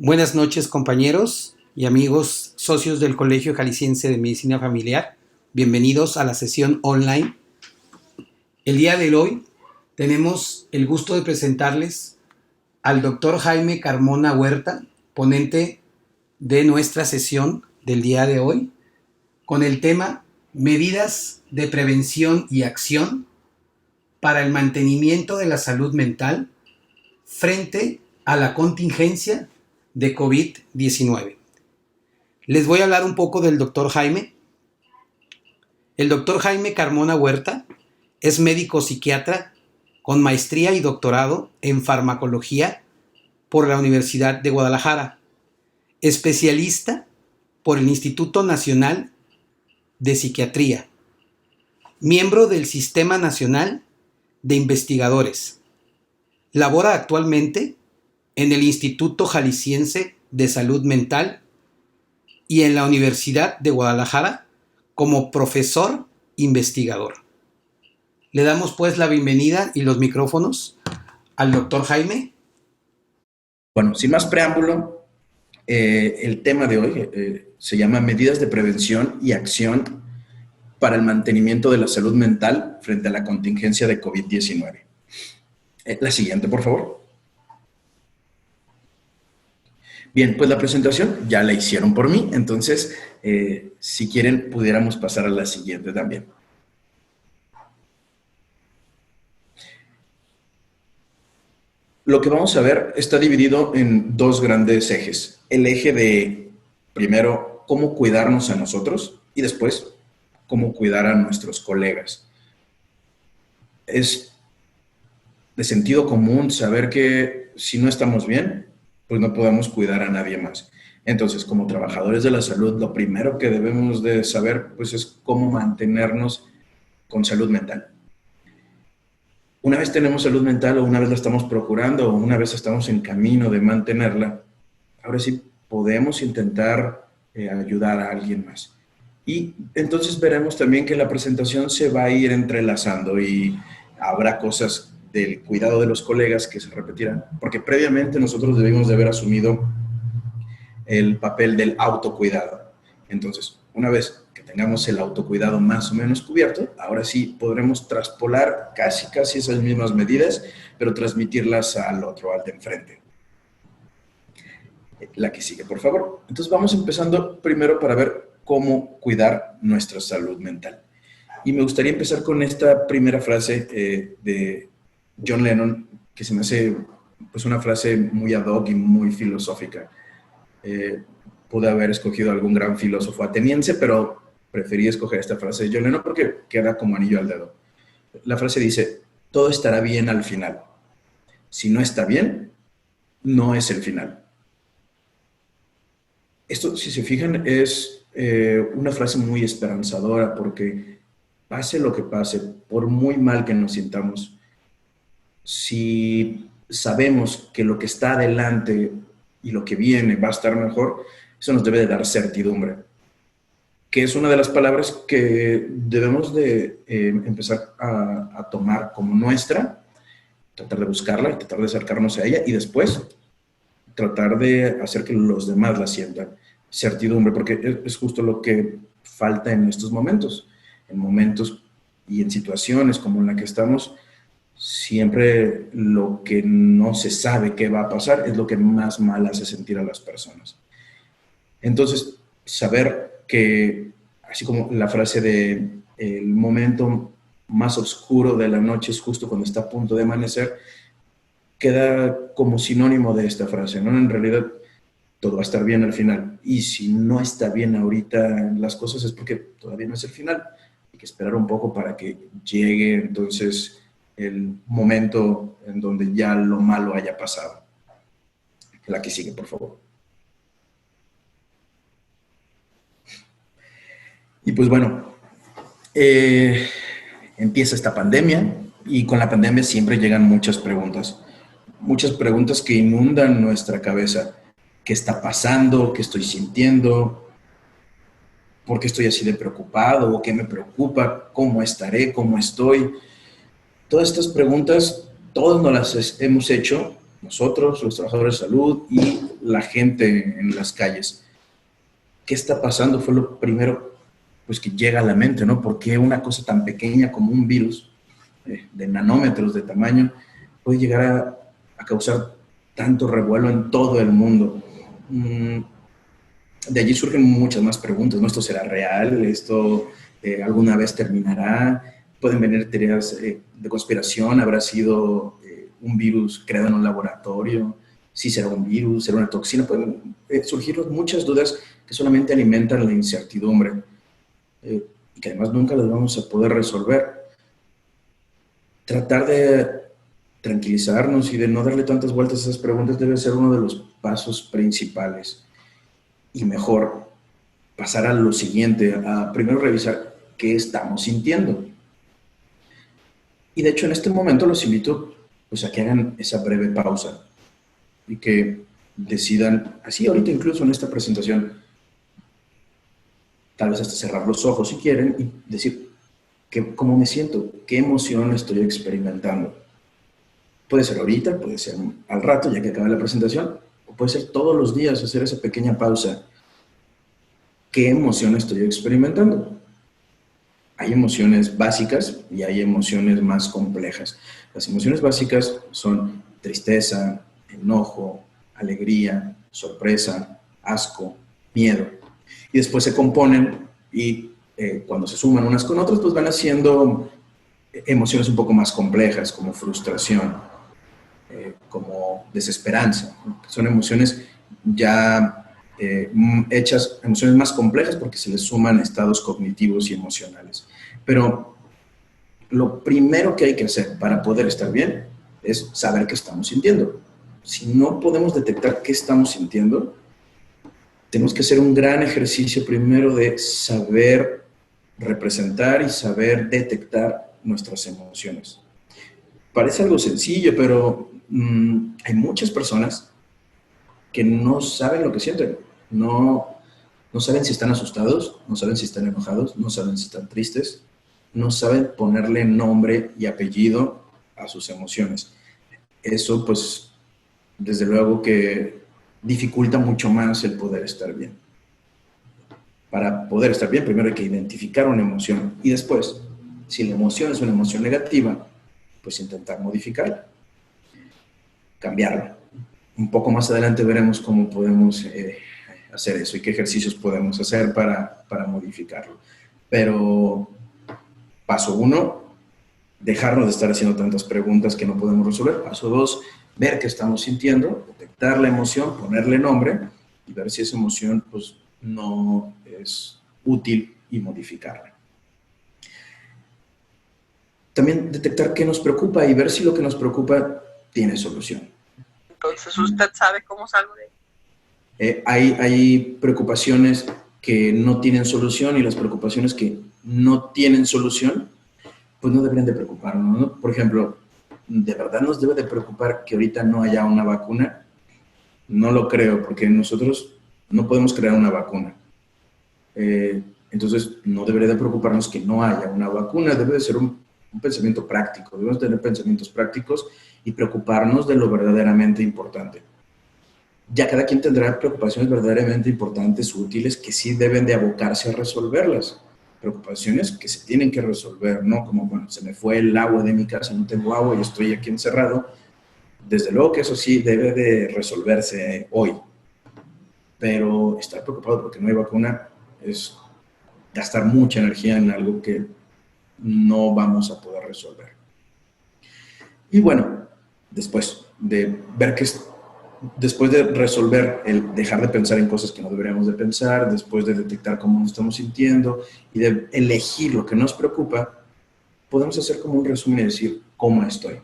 Buenas noches, compañeros y amigos socios del Colegio Jalisciense de Medicina Familiar. Bienvenidos a la sesión online. El día de hoy tenemos el gusto de presentarles al doctor Jaime Carmona Huerta, ponente de nuestra sesión del día de hoy, con el tema Medidas de prevención y acción para el mantenimiento de la salud mental frente a la contingencia de COVID-19. Les voy a hablar un poco del doctor Jaime. El doctor Jaime Carmona Huerta es médico psiquiatra con maestría y doctorado en farmacología por la Universidad de Guadalajara, especialista por el Instituto Nacional de Psiquiatría, miembro del Sistema Nacional de Investigadores. Labora actualmente en el Instituto Jalisciense de Salud Mental y en la Universidad de Guadalajara como profesor investigador. Le damos pues la bienvenida y los micrófonos al doctor Jaime. Bueno, sin más preámbulo, el tema de hoy se llama Medidas de prevención y acción para el mantenimiento de la salud mental frente a la contingencia de COVID-19. La siguiente, por favor. Bien, pues la presentación ya la hicieron por mí, entonces, si quieren, pudiéramos pasar a la siguiente también. Lo que vamos a ver está dividido en dos grandes ejes. El eje de, primero, cómo cuidarnos a nosotros y después, cómo cuidar a nuestros colegas. Es de sentido común saber que si no estamos bien, pues no podemos cuidar a nadie más. Entonces, como trabajadores de la salud, lo primero que debemos de saber, pues, es cómo mantenernos con salud mental. Una vez tenemos salud mental o una vez la estamos procurando o una vez estamos en camino de mantenerla, ahora sí podemos intentar ayudar a alguien más. Y entonces veremos también que la presentación se va a ir entrelazando y habrá cosas del cuidado de los colegas que se repetirán, porque previamente nosotros debimos de haber asumido el papel del autocuidado. Entonces, una vez que tengamos el autocuidado más o menos cubierto, ahora sí podremos traspolar casi esas mismas medidas, pero transmitirlas al otro, al de enfrente. La que sigue, por favor. Entonces vamos empezando primero para ver cómo cuidar nuestra salud mental. Y me gustaría empezar con esta primera frase de John Lennon, que se me hace pues una frase muy ad hoc y muy filosófica. Pude haber escogido algún gran filósofo ateniense, pero preferí escoger esta frase de John Lennon porque queda como anillo al dedo. La frase dice, todo estará bien al final. Si no está bien, no es el final. Esto, si se fijan, es una frase muy esperanzadora porque pase lo que pase, por muy mal que nos sintamos, si sabemos que lo que está adelante y lo que viene va a estar mejor, eso nos debe de dar certidumbre, que es una de las palabras que debemos de empezar a tomar como nuestra, tratar de buscarla, tratar de acercarnos a ella y después tratar de hacer que los demás la sientan. Certidumbre, porque es justo lo que falta en estos momentos. En momentos y en situaciones como en la que estamos, siempre lo que no se sabe qué va a pasar es lo que más mal hace sentir a las personas. Entonces, saber que, así como la frase de el momento más oscuro de la noche es justo cuando está a punto de amanecer, queda como sinónimo de esta frase, ¿no? En realidad, todo va a estar bien al final. Y si no está bien ahorita las cosas es porque todavía no es el final. Hay que esperar un poco para que llegue entonces el momento en donde ya lo malo haya pasado. La que sigue, por favor. Y pues bueno, empieza esta pandemia y con la pandemia siempre llegan muchas preguntas que inundan nuestra cabeza. ¿Qué está pasando? ¿Qué estoy sintiendo? ¿Por qué estoy así de preocupado? ¿O qué me preocupa? ¿Cómo estaré? ¿Cómo estoy? Todas estas preguntas, todos nos las hemos hecho nosotros, los trabajadores de salud y la gente en las calles. ¿Qué está pasando? Fue lo primero pues, que llega a la mente, ¿no? ¿Por qué una cosa tan pequeña como un virus de nanómetros de tamaño puede llegar a causar tanto revuelo en todo el mundo? De allí surgen muchas más preguntas, ¿no? ¿Esto será real? ¿Esto alguna vez terminará? Pueden venir teorías de conspiración. ¿Habrá sido un virus creado en un laboratorio? ¿Sí será un virus? ¿Será una toxina? Pueden surgir muchas dudas que solamente alimentan la incertidumbre y que además nunca las vamos a poder resolver. Tratar de tranquilizarnos y de no darle tantas vueltas a esas preguntas debe ser uno de los pasos principales. Y mejor pasar a lo siguiente, a primero revisar qué estamos sintiendo. Y de hecho en este momento los invito pues, a que hagan esa breve pausa y que decidan, así ahorita incluso en esta presentación, tal vez hasta cerrar los ojos si quieren y decir cómo me siento, qué emoción estoy experimentando. Puede ser ahorita, puede ser al rato ya que acabe la presentación, o puede ser todos los días hacer esa pequeña pausa. ¿Qué emoción estoy experimentando? Hay emociones básicas y hay emociones más complejas. Las emociones básicas son tristeza, enojo, alegría, sorpresa, asco, miedo. Y después se componen y cuando se suman unas con otras, pues van haciendo emociones un poco más complejas, como frustración, como desesperanza. Son emociones ya hechas, emociones más complejas porque se les suman estados cognitivos y emocionales. Pero lo primero que hay que hacer para poder estar bien es saber qué estamos sintiendo. Si no podemos detectar qué estamos sintiendo, tenemos que hacer un gran ejercicio primero de saber representar y saber detectar nuestras emociones. Parece algo sencillo, pero hay muchas personas que no saben lo que sienten. No saben si están asustados, no saben si están enojados, no saben si están tristes, no saben ponerle nombre y apellido a sus emociones. Eso, pues, desde luego que dificulta mucho más el poder estar bien. Para poder estar bien, primero hay que identificar una emoción y después, si la emoción es una emoción negativa, pues intentar modificarla, cambiarla. Un poco más adelante veremos cómo podemos hacer eso y qué ejercicios podemos hacer para modificarlo. Pero paso 1, dejarnos de estar haciendo tantas preguntas que no podemos resolver. Paso 2, ver qué estamos sintiendo, detectar la emoción, ponerle nombre y ver si esa emoción pues, no es útil y modificarla. También detectar qué nos preocupa y ver si lo que nos preocupa tiene solución. Entonces, ¿usted sabe cómo salgo de Hay ahí? preocupaciones que no tienen solución y las preocupaciones que no tienen solución, pues no deberían de preocuparnos, ¿no? Por ejemplo, ¿de verdad nos debe de preocupar que ahorita no haya una vacuna? No lo creo, porque nosotros no podemos crear una vacuna. Entonces, no debería de preocuparnos que no haya una vacuna, debe de ser un pensamiento práctico, debemos tener pensamientos prácticos y preocuparnos de lo verdaderamente importante. Ya cada quien tendrá preocupaciones verdaderamente importantes, útiles, que sí deben de abocarse a resolverlas. Preocupaciones que se tienen que resolver, ¿no? Como, bueno, se me fue el agua de mi casa, no tengo agua y estoy aquí encerrado. Desde luego que eso sí debe de resolverse hoy. Pero estar preocupado porque no hay vacuna es gastar mucha energía en algo que no vamos a poder resolver. Y bueno, después de ver que después de resolver el dejar de pensar en cosas que no deberíamos de pensar, después de detectar cómo nos estamos sintiendo y de elegir lo que nos preocupa, podemos hacer como un resumen y decir cómo estoy.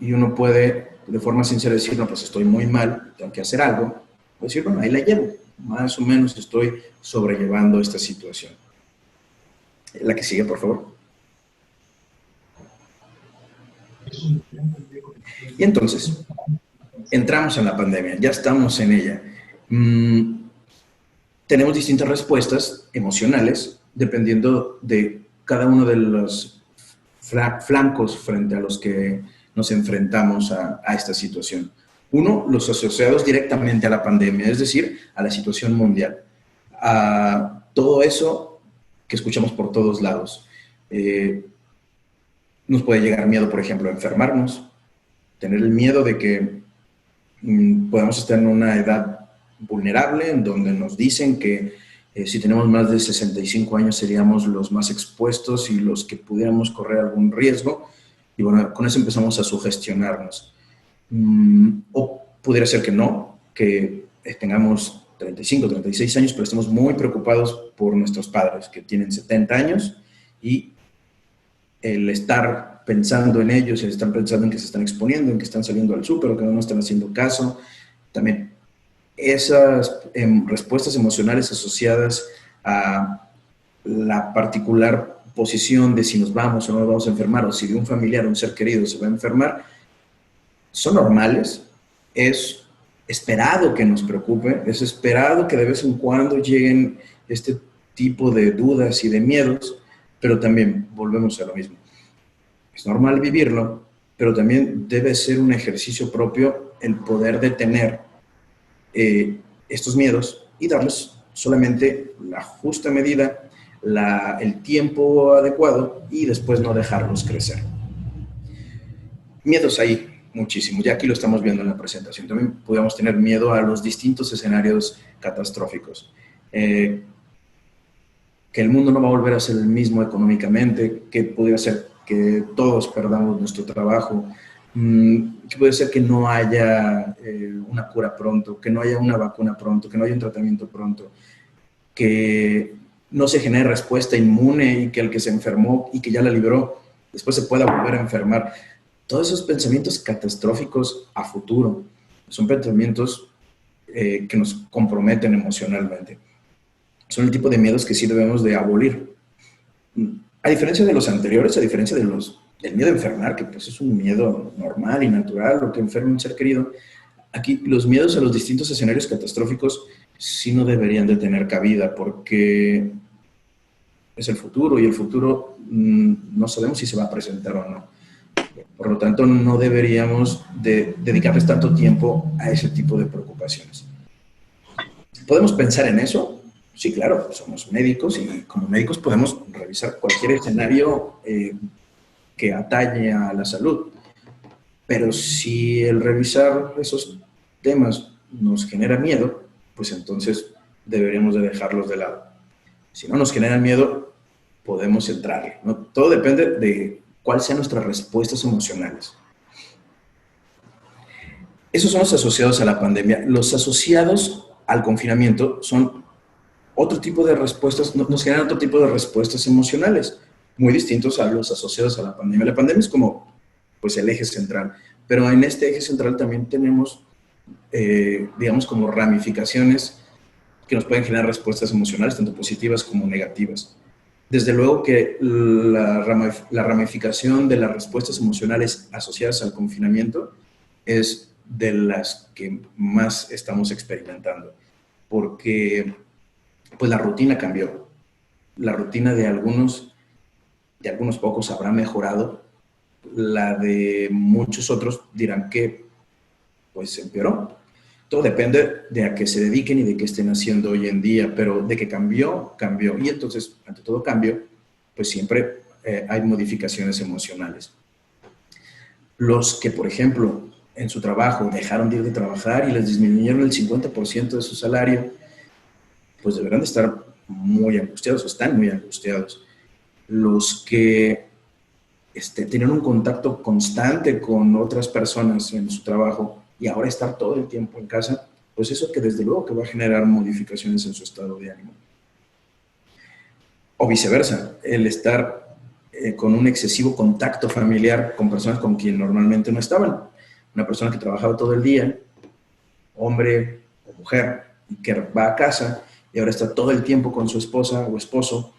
Y uno puede de forma sincera decir, no, pues estoy muy mal, tengo que hacer algo. O decir, bueno, ahí la llevo, más o menos estoy sobrellevando esta situación. La que sigue, por favor. Y entonces, entramos en la pandemia, ya estamos en ella. Tenemos distintas respuestas emocionales dependiendo de cada uno de los flancos frente a los que nos enfrentamos a esta situación. Uno, los asociados directamente a la pandemia, es decir, a la situación mundial, a todo eso que escuchamos por todos lados. Nos puede llegar miedo, por ejemplo, a enfermarnos, tener el miedo de que podamos estar en una edad vulnerable, en donde nos dicen que si tenemos más de 65 años seríamos los más expuestos y los que pudiéramos correr algún riesgo. Y bueno, con eso empezamos a sugestionarnos. O pudiera ser que no, que tengamos 35, 36 años, pero estemos muy preocupados por nuestros padres, que tienen 70 años, y el estar pensando en ellos, el estar pensando en que se están exponiendo, en que están saliendo al súper o que no nos están haciendo caso, también esas respuestas emocionales asociadas a la particular posición de si nos vamos o no nos vamos a enfermar, o si de un familiar o un ser querido se va a enfermar, son normales. Es esperado que nos preocupe, es esperado que de vez en cuando lleguen este tipo de dudas y de miedos, pero también volvemos a lo mismo. Es normal vivirlo, pero también debe ser un ejercicio propio el poder detener estos miedos y darles solamente la justa medida, el tiempo adecuado, y después no dejarlos crecer. Miedos hay muchísimos, ya aquí lo estamos viendo en la presentación. También podemos tener miedo a los distintos escenarios catastróficos. Que el mundo no va a volver a ser el mismo económicamente, que podría ser que todos perdamos nuestro trabajo, que puede ser que no haya una cura pronto, que no haya una vacuna pronto, que no haya un tratamiento pronto, que no se genere respuesta inmune y que el que se enfermó y que ya la libró, después se pueda volver a enfermar. Todos esos pensamientos catastróficos a futuro son pensamientos que nos comprometen emocionalmente. Son el tipo de miedos que sí debemos de abolir. A diferencia de los anteriores, a diferencia del miedo a enfermar, que pues es un miedo normal y natural, lo que enferma un ser querido, aquí los miedos a los distintos escenarios catastróficos sí no deberían de tener cabida, porque es el futuro, y el futuro no sabemos si se va a presentar o no. Por lo tanto, no deberíamos de dedicarles tanto tiempo a ese tipo de preocupaciones. ¿Podemos pensar en eso? Sí, claro, somos médicos y como médicos podemos revisar cualquier escenario que atañe a la salud. Pero si el revisar esos temas nos genera miedo, pues entonces deberíamos de dejarlos de lado. Si no nos generan miedo, podemos entrarle, ¿no? Todo depende de cuáles sean nuestras respuestas emocionales. Esos son los asociados a la pandemia. Los asociados al confinamiento son otro tipo de respuestas, nos generan otro tipo de respuestas emocionales, muy distintos a los asociados a la pandemia. La pandemia es como, pues, el eje central, pero en este eje central también tenemos, digamos, como ramificaciones que nos pueden generar respuestas emocionales, tanto positivas como negativas. Desde luego que la ramificación de las respuestas emocionales asociadas al confinamiento es de las que más estamos experimentando, porque pues la rutina cambió. La rutina de algunos pocos habrá mejorado, la de muchos otros dirán que pues empeoró. Todo depende de a qué se dediquen y de qué estén haciendo hoy en día, pero de que cambió, cambió. Y entonces, ante todo cambio, pues siempre hay modificaciones emocionales. Los que, por ejemplo, en su trabajo dejaron de ir de trabajar y les disminuyeron el 50% de su salario, pues deberán de estar muy angustiados, o están muy angustiados. Los que tienen un contacto constante con otras personas en su trabajo y ahora estar todo el tiempo en casa, pues eso que desde luego que va a generar modificaciones en su estado de ánimo. O viceversa, el estar con un excesivo contacto familiar con personas con quien normalmente no estaban. Una persona que trabajaba todo el día, hombre o mujer, y que va a casa y ahora está todo el tiempo con su esposa o esposo,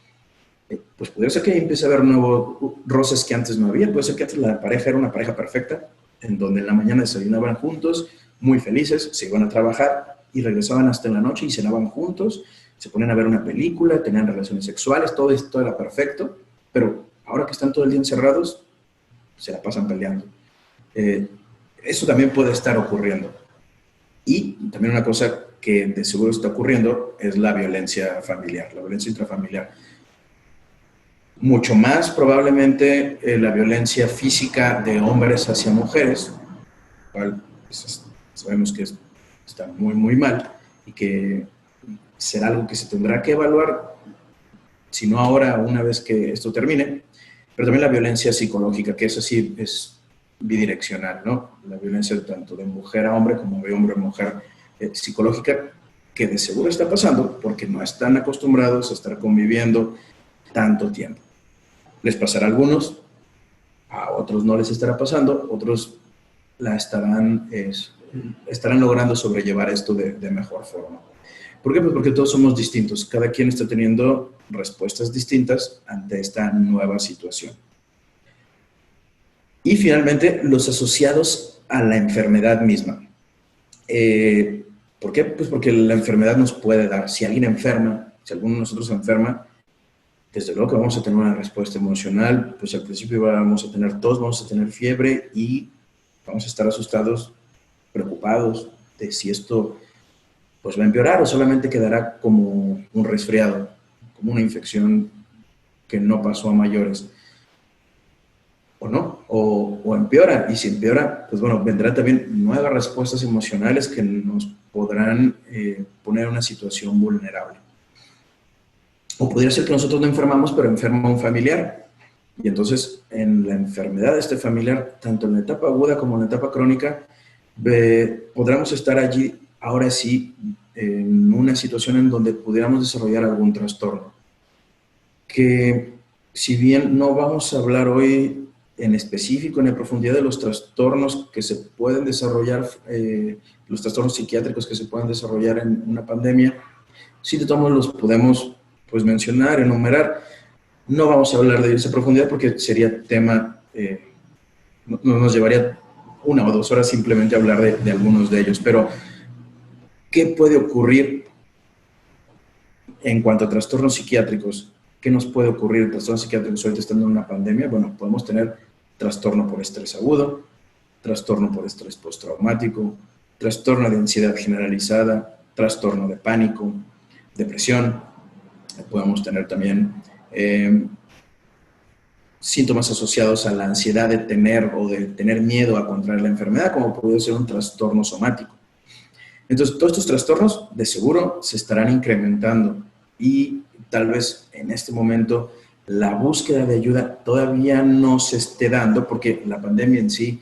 pues puede ser que empiece a haber nuevos roces que antes no había. Puede ser que antes la pareja era una pareja perfecta, en donde en la mañana desayunaban juntos, muy felices, se iban a trabajar y regresaban hasta en la noche y cenaban juntos, se ponían a ver una película, tenían relaciones sexuales, todo esto era perfecto, pero ahora que están todo el día encerrados, se la pasan peleando. Eso también puede estar ocurriendo. Y también una cosa que de seguro está ocurriendo es la violencia familiar, la violencia intrafamiliar. Mucho más probablemente la violencia física de hombres hacia mujeres, cual pues, sabemos que está muy, muy mal y que será algo que se tendrá que evaluar, si no ahora, una vez que esto termine, pero también la violencia psicológica, que eso sí es bidireccional, ¿no? La violencia tanto de mujer a hombre como de hombre a mujer, psicológica, que de seguro está pasando porque no están acostumbrados a estar conviviendo tanto tiempo. Les pasará a algunos, a otros no les estará pasando, otros la estarán logrando sobrellevar esto de mejor forma. ¿Por qué? Pues porque todos somos distintos, cada quien está teniendo respuestas distintas ante esta nueva situación. Y finalmente, los asociados a la enfermedad misma. ¿Por qué? Pues porque la enfermedad nos puede dar. Si alguien enferma, si alguno de nosotros enferma, desde luego que vamos a tener una respuesta emocional, pues al principio vamos a tener tos, vamos a tener fiebre y vamos a estar asustados, preocupados de si esto pues va a empeorar o solamente quedará como un resfriado, como una infección que no pasó a mayores. O no, o empeora, y si empeora, pues bueno, vendrán también nuevas respuestas emocionales que nos podrán poner en una situación vulnerable. O podría ser que nosotros no enfermamos, pero enferma un familiar. Y entonces, en la enfermedad de este familiar, tanto en la etapa aguda como en la etapa crónica, podremos estar allí, ahora sí, en una situación en donde pudiéramos desarrollar algún trastorno. Que, si bien no vamos a hablar hoy en específico, en profundidad de los trastornos que se pueden desarrollar, los trastornos psiquiátricos que se pueden desarrollar en una pandemia, sí de todos modos los podemos pues mencionar, enumerar. No vamos a hablar de ellos a profundidad porque sería tema, nos llevaría 1 o 2 horas simplemente hablar de algunos de ellos. Pero, ¿qué puede ocurrir en cuanto a trastornos psiquiátricos? ¿Qué nos puede ocurrir en trastornos psiquiátricos ahorita estando en una pandemia? Bueno, podemos tener trastorno por estrés agudo, trastorno por estrés postraumático, trastorno de ansiedad generalizada, trastorno de pánico, depresión. Podemos tener también síntomas asociados a la ansiedad de tener miedo a contraer la enfermedad, como puede ser un trastorno somático. Entonces, todos estos trastornos de seguro se estarán incrementando y tal vez en este momento la búsqueda de ayuda todavía no se esté dando porque la pandemia en sí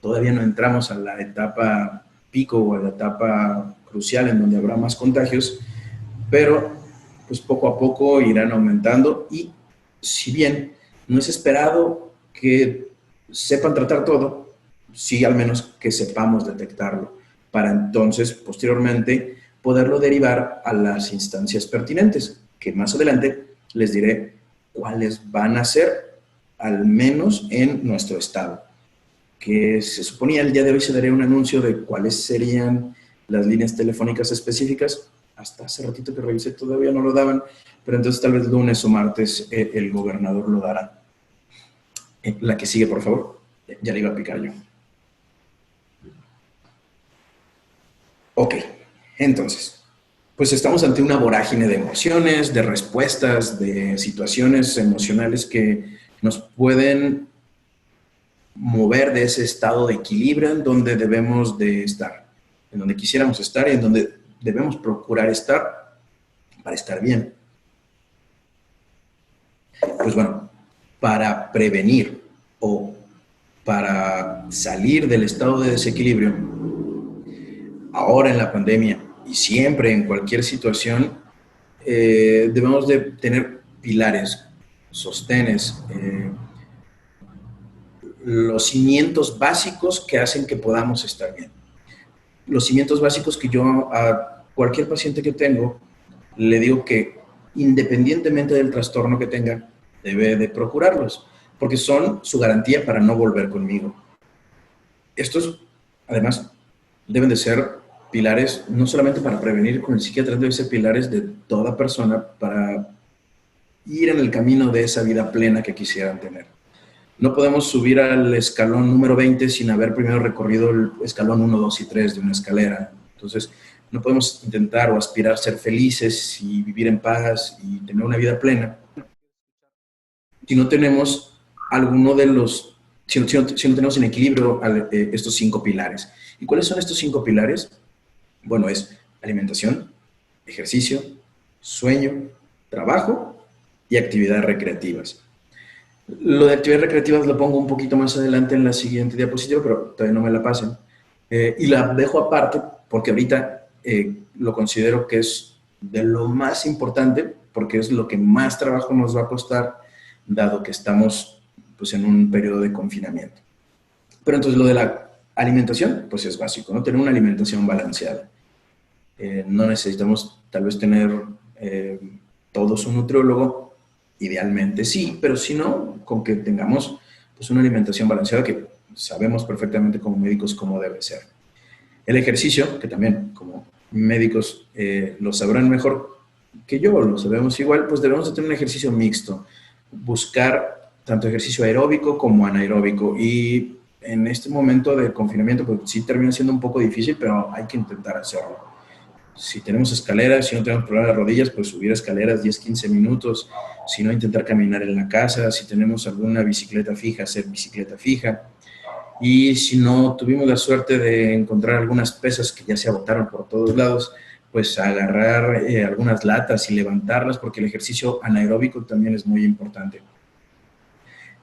todavía no entramos a la etapa pico o a la etapa crucial en donde habrá más contagios, pero pues poco a poco irán aumentando y si bien no es esperado que sepan tratar todo, sí al menos que sepamos detectarlo para entonces posteriormente poderlo derivar a las instancias pertinentes, que más adelante les diré cuáles van a ser, al menos en nuestro estado. Que se suponía el día de hoy se daría un anuncio de cuáles serían las líneas telefónicas específicas. Hasta hace ratito que revisé todavía no lo daban, pero entonces tal vez lunes o martes el gobernador lo dará. La que sigue, por favor. Ya le iba a picar yo. Ok, entonces, pues estamos ante una vorágine de emociones, de respuestas, de situaciones emocionales que nos pueden mover de ese estado de equilibrio en donde debemos de estar, en donde quisiéramos estar y en donde debemos procurar estar para estar bien. Pues bueno, para prevenir o para salir del estado de desequilibrio, ahora en la pandemia y siempre en cualquier situación, debemos de tener pilares, sostenes, los cimientos básicos que hacen que podamos estar bien. Los cimientos básicos que yo a cualquier paciente que tengo le digo que independientemente del trastorno que tenga, debe de procurarlos, porque son su garantía para no volver conmigo. Estos, además, deben de ser pilares no solamente para prevenir con el psiquiatra, deben ser pilares de toda persona para ir en el camino de esa vida plena que quisieran tener. No podemos subir al escalón número 20 sin haber primero recorrido el escalón 1, 2 y 3 de una escalera. Entonces, no podemos intentar o aspirar a ser felices y vivir en paz y tener una vida plena si no tenemos alguno de los, si no tenemos en equilibrio estos 5 pilares. ¿Y cuáles son estos 5 pilares? Bueno, es alimentación, ejercicio, sueño, trabajo y actividades recreativas. Lo de actividades recreativas lo pongo un poquito más adelante en la siguiente diapositiva, pero todavía no me la pasen. Y la dejo aparte porque ahorita lo considero que es de lo más importante, porque es lo que más trabajo nos va a costar, dado que estamos pues, en un periodo de confinamiento. Pero entonces lo de la alimentación, pues es básico, ¿no? Tener una alimentación balanceada. No necesitamos tal vez tener todos un nutriólogo, idealmente sí, pero si no, con que tengamos pues, una alimentación balanceada que sabemos perfectamente como médicos cómo debe ser. El ejercicio, que también como médicos lo sabrán mejor que yo, lo sabemos igual, pues debemos de tener un ejercicio mixto, buscar tanto ejercicio aeróbico como anaeróbico, y en este momento de confinamiento pues sí termina siendo un poco difícil, pero hay que intentar hacerlo. Si tenemos escaleras, si no tenemos problemas de rodillas, pues subir escaleras 10, 15 minutos, si no intentar caminar en la casa, si tenemos alguna bicicleta fija, hacer bicicleta fija. Y si no tuvimos la suerte de encontrar algunas pesas que ya se agotaron por todos lados, pues agarrar algunas latas y levantarlas, porque el ejercicio anaeróbico también es muy importante.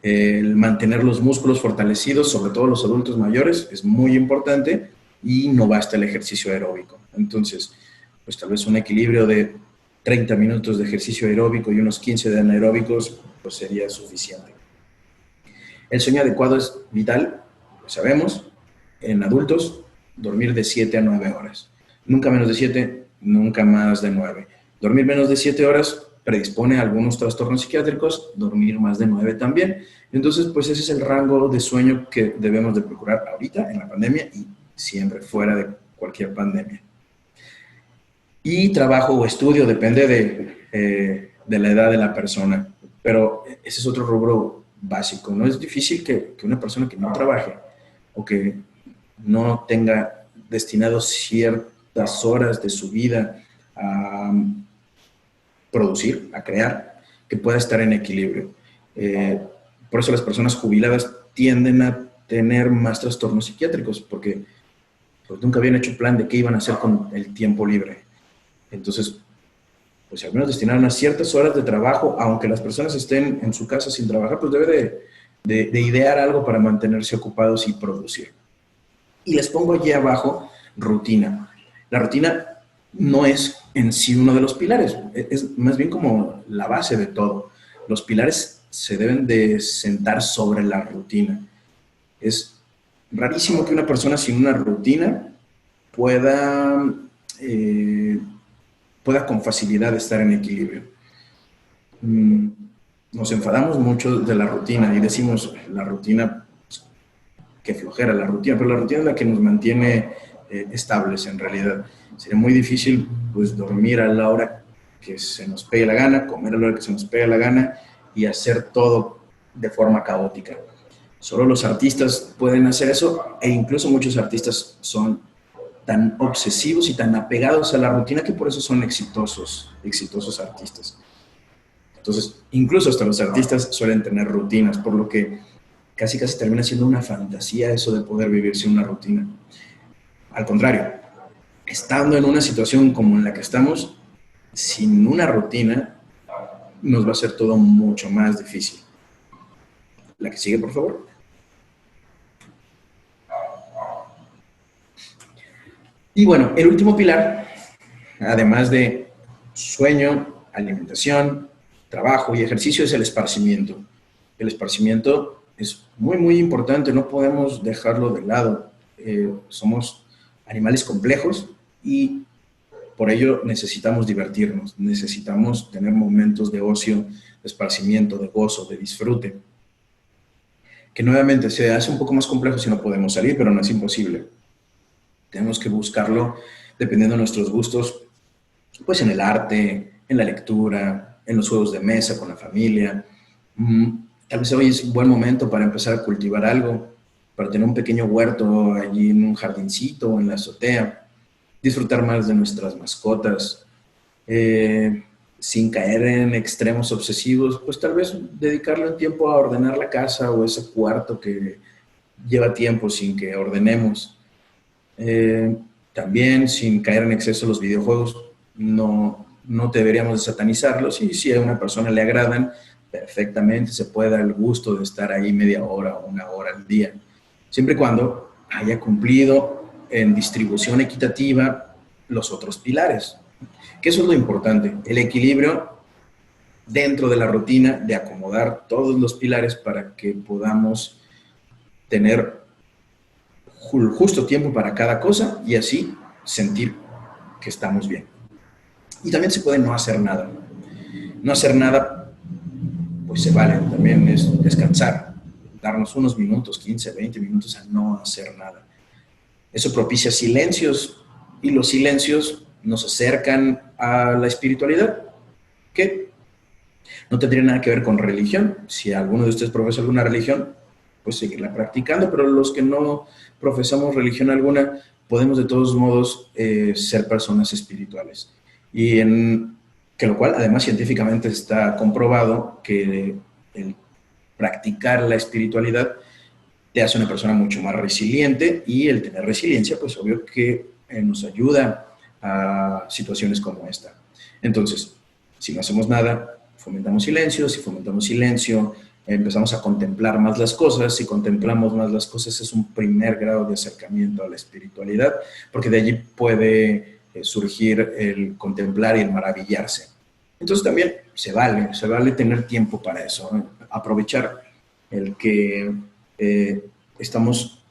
El mantener los músculos fortalecidos, sobre todo los adultos mayores, es muy importante, y no basta el ejercicio aeróbico. Entonces, pues tal vez un equilibrio de 30 minutos de ejercicio aeróbico y unos 15 de anaeróbicos, pues sería suficiente. El sueño adecuado es vital, lo sabemos, en adultos, dormir de 7 a 9 horas. Nunca menos de 7, nunca más de 9. Dormir menos de 7 horas predispone a algunos trastornos psiquiátricos, dormir más de 9 también. Entonces, pues ese es el rango de sueño que debemos de procurar ahorita en la pandemia y siempre fuera de cualquier pandemia. Y trabajo o estudio depende de la edad de la persona, pero ese es otro rubro básico. No es difícil que una persona que no trabaje o que no tenga destinado ciertas horas de su vida a producir, a crear, que pueda estar en equilibrio. Por eso las personas jubiladas tienden a tener más trastornos psiquiátricos, porque pues, nunca habían hecho plan de qué iban a hacer con el tiempo libre. Entonces, pues al menos destinar unas ciertas horas de trabajo, aunque las personas estén en su casa sin trabajar, pues debe de idear algo para mantenerse ocupados y producir. Y les pongo allí abajo rutina. La rutina no es en sí uno de los pilares, es más bien como la base de todo. Los pilares se deben de sentar sobre la rutina. Es rarísimo que una persona sin una rutina pueda con facilidad estar en equilibrio. Nos enfadamos mucho de la rutina y decimos, la rutina, pues, qué flojera la rutina, pero la rutina es la que nos mantiene estables en realidad. Sería muy difícil pues dormir a la hora que se nos pegue la gana, comer a la hora que se nos pegue la gana y hacer todo de forma caótica. Solo los artistas pueden hacer eso, e incluso muchos artistas son tan obsesivos y tan apegados a la rutina que por eso son exitosos artistas. Entonces, incluso hasta los artistas suelen tener rutinas, por lo que casi termina siendo una fantasía eso de poder vivir sin una rutina. Al contrario, estando en una situación como en la que estamos, sin una rutina, nos va a ser todo mucho más difícil. La que sigue, por favor. Y bueno, el último pilar, además de sueño, alimentación, trabajo y ejercicio, es el esparcimiento. El esparcimiento es muy, muy importante, no podemos dejarlo de lado. Somos animales complejos y por ello necesitamos divertirnos, necesitamos tener momentos de ocio, de esparcimiento, de gozo, de disfrute. Que nuevamente se hace un poco más complejo si no podemos salir, pero no es imposible. Tenemos que buscarlo dependiendo de nuestros gustos, pues en el arte, en la lectura, en los juegos de mesa con la familia, Tal vez hoy es un buen momento para empezar a cultivar algo, para tener un pequeño huerto allí en un jardincito o en la azotea, disfrutar más de nuestras mascotas, sin caer en extremos obsesivos, pues tal vez dedicarle un tiempo a ordenar la casa o ese cuarto que lleva tiempo sin que ordenemos. También sin caer en exceso los videojuegos, no deberíamos de satanizarlos, y si a una persona le agradan, perfectamente se puede dar el gusto de estar ahí media hora o una hora al día, siempre y cuando haya cumplido en distribución equitativa los otros pilares, que eso es lo importante, el equilibrio dentro de la rutina de acomodar todos los pilares para que podamos tener justo tiempo para cada cosa y así sentir que estamos bien. Y también se puede no hacer nada. No hacer nada, pues se vale, también es descansar, darnos unos minutos, 15, 20 minutos a no hacer nada. Eso propicia silencios y los silencios nos acercan a la espiritualidad, que no tendría nada que ver con religión. Si alguno de ustedes profesa alguna religión, pues seguirla practicando, pero los que no profesamos religión alguna, podemos de todos modos ser personas espirituales. Que lo cual además científicamente está comprobado que el practicar la espiritualidad te hace una persona mucho más resiliente, y el tener resiliencia, pues obvio que nos ayuda a situaciones como esta. Entonces, si no hacemos nada, fomentamos silencio. Si fomentamos silencio, empezamos a contemplar más las cosas. Si contemplamos más las cosas, es un primer grado de acercamiento a la espiritualidad, porque de allí puede surgir el contemplar y el maravillarse. Entonces también se vale tener tiempo para eso, ¿no? Aprovechar el que estamos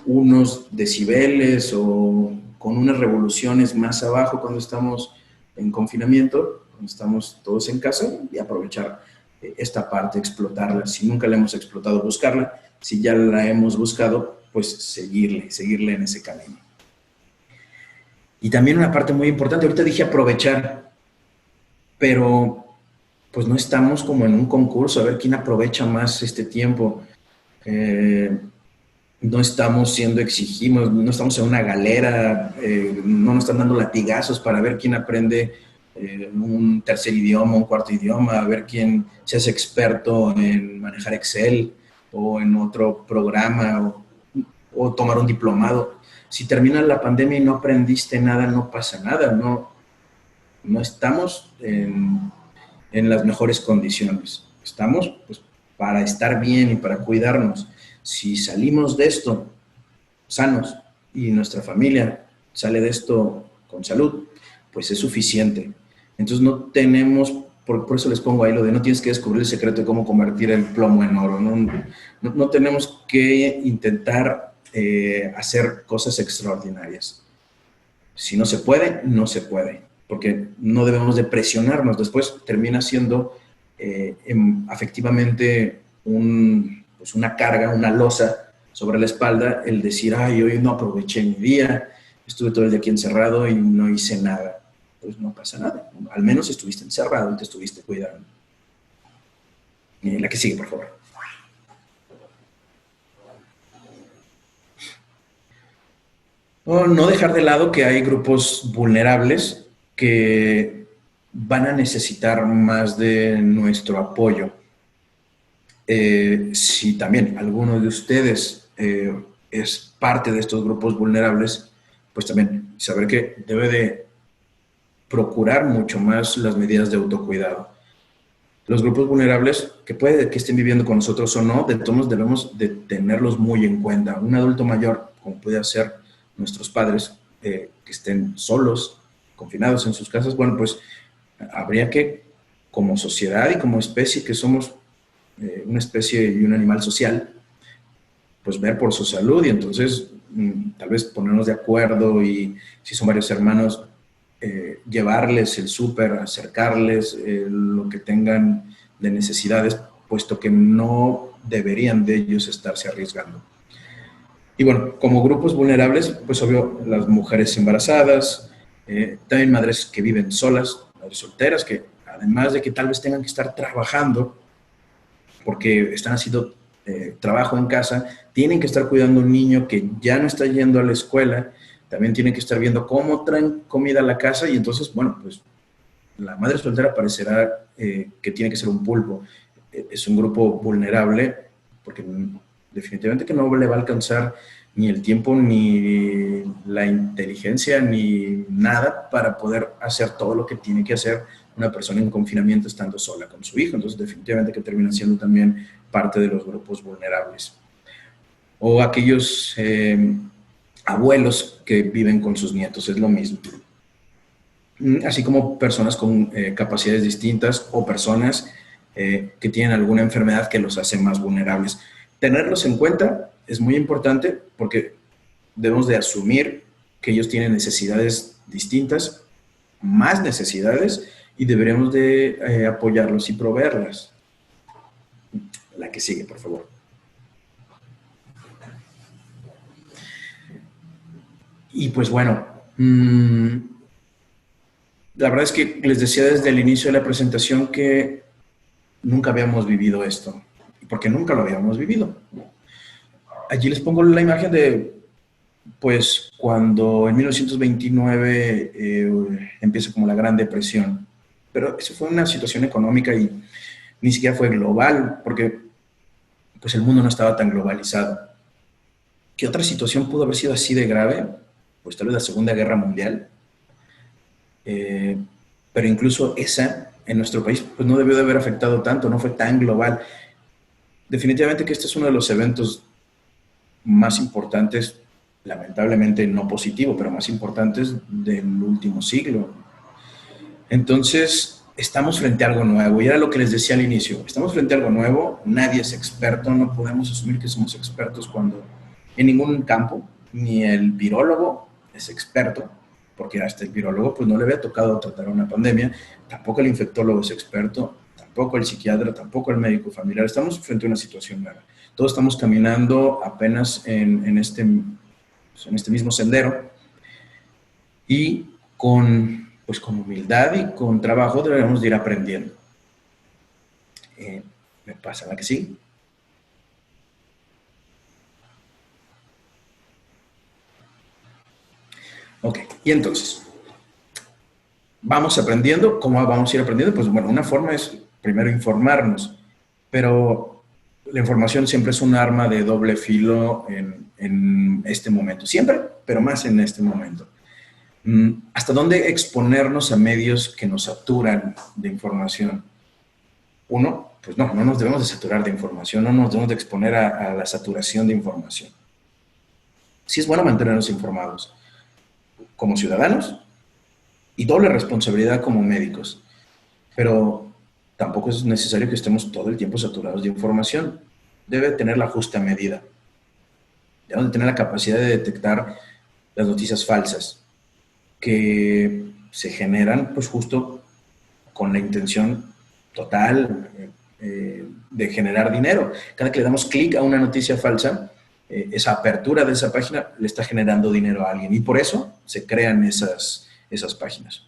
unos decibeles o con unas revoluciones más abajo cuando estamos en confinamiento, cuando estamos todos en casa, y aprovechar esta parte, explotarla. Si nunca la hemos explotado, buscarla. Si ya la hemos buscado, pues seguirle en ese camino. Y también una parte muy importante, ahorita dije aprovechar, pero pues no estamos como en un concurso a ver quién aprovecha más este tiempo. No estamos siendo exigidos, no estamos en una galera, no nos están dando latigazos para ver quién aprende un tercer idioma, un cuarto idioma, a ver quién se hace experto en manejar Excel o en otro programa o tomar un diplomado. Si termina la pandemia y no aprendiste nada, no pasa nada, no estamos en las mejores condiciones. Estamos pues, para estar bien y para cuidarnos. Si salimos de esto sanos y nuestra familia sale de esto con salud, pues es suficiente. Entonces no tenemos, por eso les pongo ahí lo de no tienes que descubrir el secreto de cómo convertir el plomo en oro. No tenemos que intentar hacer cosas extraordinarias. Si no se puede, no se puede, porque no debemos de presionarnos. Después termina siendo afectivamente una carga, una losa sobre la espalda, el decir, ay, hoy no aproveché mi día, estuve todo el día aquí encerrado y no hice nada. Pues no pasa nada, al menos estuviste encerrado y te estuviste cuidando. La que sigue, por favor. No dejar de lado que hay grupos vulnerables que van a necesitar más de nuestro apoyo. Si también alguno de ustedes es parte de estos grupos vulnerables, pues también saber que debe de procurar mucho más las medidas de autocuidado. Los grupos vulnerables, que puede que estén viviendo con nosotros o no, de todos debemos de tenerlos muy en cuenta. Un adulto mayor, como puede ser nuestros padres, que estén solos, confinados en sus casas, bueno, pues habría que, como sociedad y como especie, que somos una especie y un animal social, pues ver por su salud y entonces tal vez ponernos de acuerdo y si son varios hermanos, llevarles el súper, acercarles lo que tengan de necesidades, puesto que no deberían de ellos estarse arriesgando. Y bueno, como grupos vulnerables, pues obvio, las mujeres embarazadas, también madres que viven solas, madres solteras, que además de que tal vez tengan que estar trabajando, porque están haciendo trabajo en casa, tienen que estar cuidando a un niño que ya no está yendo a la escuela, también tienen que estar viendo cómo traen comida a la casa y entonces, bueno, pues la madre soltera parecerá que tiene que ser un pulpo. Es un grupo vulnerable porque definitivamente que no le va a alcanzar ni el tiempo, ni la inteligencia, ni nada para poder hacer todo lo que tiene que hacer una persona en confinamiento estando sola con su hijo. Entonces, definitivamente que terminan siendo también parte de los grupos vulnerables. O aquellos abuelos que viven con sus nietos, es lo mismo. Así como personas con capacidades distintas o personas que tienen alguna enfermedad que los hace más vulnerables. Tenerlos en cuenta es muy importante porque debemos de asumir que ellos tienen necesidades distintas, más necesidades, y deberíamos de apoyarlos y proveerlas. La que sigue, por favor. Y pues bueno, la verdad es que les decía desde el inicio de la presentación que nunca habíamos vivido esto, porque nunca lo habíamos vivido. Allí les pongo la imagen de, pues, cuando en 1929 empieza como la Gran Depresión. Pero eso fue una situación económica y ni siquiera fue global, porque pues el mundo no estaba tan globalizado. ¿Qué otra situación pudo haber sido así de grave? Pues tal vez la Segunda Guerra Mundial. Pero incluso esa en nuestro país pues no debió de haber afectado tanto, no fue tan global. Definitivamente que este es uno de los eventos más importantes, lamentablemente no positivo, pero más importantes del último siglo. Entonces, estamos frente a algo nuevo, y era lo que les decía al inicio, estamos frente a algo nuevo, nadie es experto, no podemos asumir que somos expertos cuando en ningún campo, ni el virólogo es experto, porque hasta el virólogo pues no le había tocado tratar una pandemia, tampoco el infectólogo es experto, tampoco el psiquiatra, tampoco el médico familiar. Estamos frente a una situación nueva. Todos estamos caminando apenas en este mismo sendero, y con humildad y con trabajo deberíamos de ir aprendiendo. ¿Me pasa la que sí? Ok, y entonces, vamos aprendiendo. ¿Cómo vamos a ir aprendiendo? Pues bueno, una forma es primero informarnos, pero la información siempre es un arma de doble filo en este momento. Siempre, pero más en este momento. ¿Hasta dónde exponernos a medios que nos saturan de información? Uno, pues no nos debemos de saturar de información, no nos debemos de exponer a la saturación de información. Sí es bueno mantenernos informados como ciudadanos y doble responsabilidad como médicos, pero tampoco es necesario que estemos todo el tiempo saturados de información. Debe tener la justa medida. Debemos de tener la capacidad de detectar las noticias falsas que se generan pues justo con la intención total de generar dinero. Cada que le damos clic a una noticia falsa, esa apertura de esa página le está generando dinero a alguien, y por eso se crean esas páginas.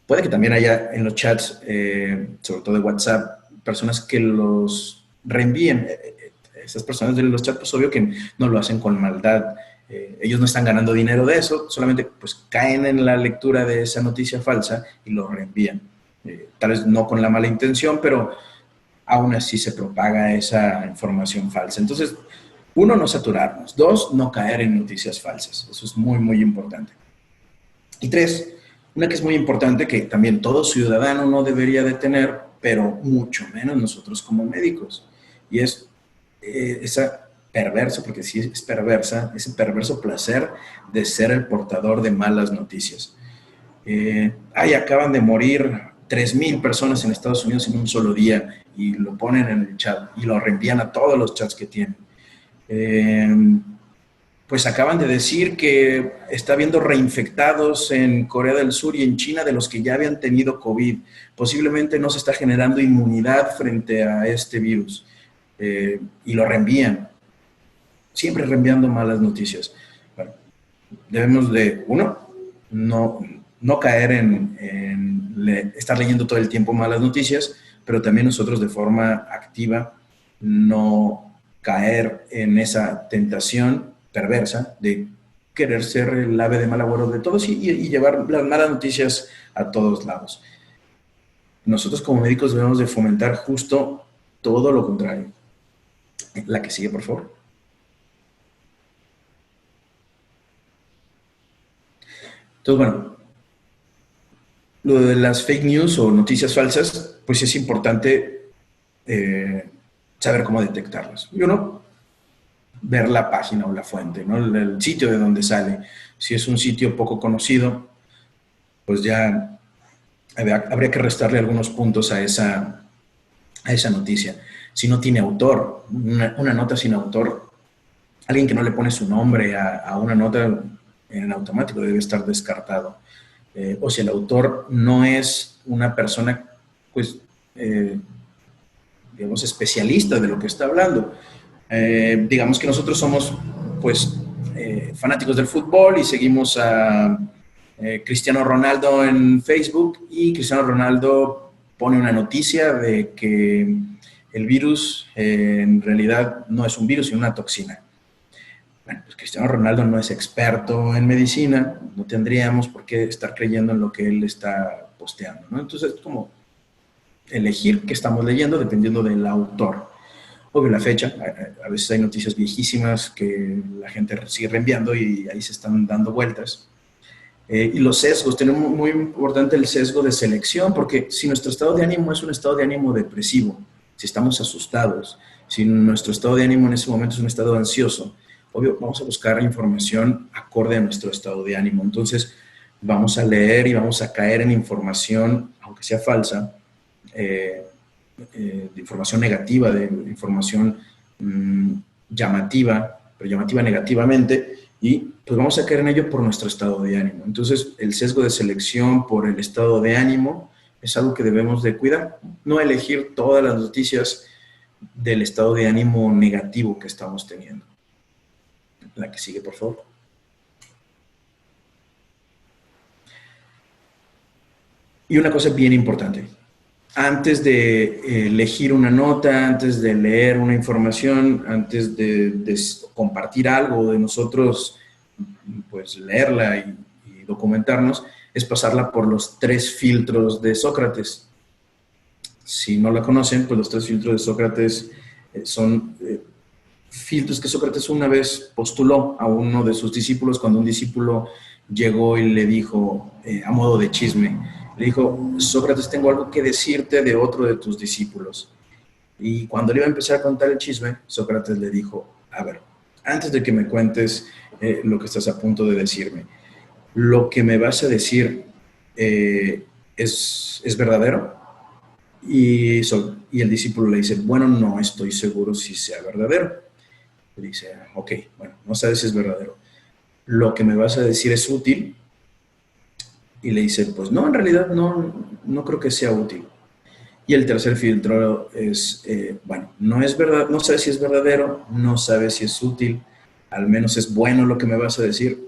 Puede que también haya en los chats, sobre todo de WhatsApp, personas que los reenvíen. Esas personas de los chats, pues obvio que no lo hacen con maldad. Ellos no están ganando dinero de eso, solamente pues caen en la lectura de esa noticia falsa y lo reenvían. Tal vez no con la mala intención, pero aún así se propaga esa información falsa. Entonces, uno, no saturarnos. Dos, no caer en noticias falsas. Eso es muy, muy importante. Y tres, una que es muy importante, que también todo ciudadano no debería de tener, pero mucho menos nosotros como médicos, y es esa perverso, porque sí es perversa, ese perverso placer de ser el portador de malas noticias. Acaban de morir 3,000 personas en Estados Unidos en un solo día, y lo ponen en el chat y lo reenvían a todos los chats que tienen. Pues acaban de decir que está habiendo reinfectados en Corea del Sur y en China de los que ya habían tenido COVID. Posiblemente no se está generando inmunidad frente a este virus, y lo reenvían. Siempre reenviando malas noticias. Bueno, debemos de, uno, no caer en estar leyendo todo el tiempo malas noticias. pero también nosotros de forma activa no caer en esa tentación perversa de querer ser el ave de mal agüero de todos y llevar las malas noticias a todos lados. Nosotros como médicos debemos de fomentar justo todo lo contrario. La que sigue, por favor. Entonces, bueno, lo de las fake news o noticias falsas, pues es importante saber cómo detectarlas. Y uno, ver la página o la fuente, ¿no? El sitio de donde sale. Si es un sitio poco conocido, pues ya habría que restarle algunos puntos a esa noticia. Si no tiene autor, una nota sin autor, alguien que no le pone su nombre a una nota en automático debe estar descartado. O si el autor no es una persona, pues, digamos, especialista de lo que está hablando. Digamos que nosotros somos, pues, fanáticos del fútbol y seguimos a Cristiano Ronaldo en Facebook y Cristiano Ronaldo pone una noticia de que el virus en realidad no es un virus, sino una toxina. Bueno, pues Cristiano Ronaldo no es experto en medicina, no tendríamos por qué estar creyendo en lo que él está posteando, ¿no? Entonces, es como elegir qué estamos leyendo dependiendo del autor. Obvio, la fecha, a veces hay noticias viejísimas que la gente sigue reenviando y ahí se están dando vueltas. Y los sesgos, tenemos muy importante el sesgo de selección, porque si nuestro estado de ánimo es un estado de ánimo depresivo, si estamos asustados, si nuestro estado de ánimo en ese momento es un estado ansioso, obvio, vamos a buscar información acorde a nuestro estado de ánimo. Entonces, vamos a leer y vamos a caer en información, aunque sea falsa, de información negativa, de información llamativa, pero llamativa negativamente, y pues vamos a caer en ello por nuestro estado de ánimo. Entonces, el sesgo de selección por el estado de ánimo es algo que debemos de cuidar, no elegir todas las noticias del estado de ánimo negativo que estamos teniendo. La que sigue, por favor. Y una cosa bien importante. Antes de elegir una nota, antes de leer una información, antes de compartir algo, de nosotros pues leerla y documentarnos, es pasarla por los 3 filtros de Sócrates. Si no la conocen, pues los 3 filtros de Sócrates son filtros que Sócrates una vez postuló a uno de sus discípulos cuando un discípulo llegó y le dijo, a modo de chisme, le dijo, Sócrates, tengo algo que decirte de otro de tus discípulos. Y cuando le iba a empezar a contar el chisme, Sócrates le dijo, a ver, antes de que me cuentes lo que estás a punto de decirme, ¿lo que me vas a decir es verdadero? Y el discípulo le dice, bueno, no estoy seguro si sea verdadero. Le dice, ok, bueno, no sabes si es verdadero. ¿Lo que me vas a decir es útil? Y le dice, pues no, en realidad no creo que sea útil. Y el tercer filtro es, bueno, no es verdad, no sabes si es verdadero, no sabes si es útil, al menos es bueno lo que me vas a decir.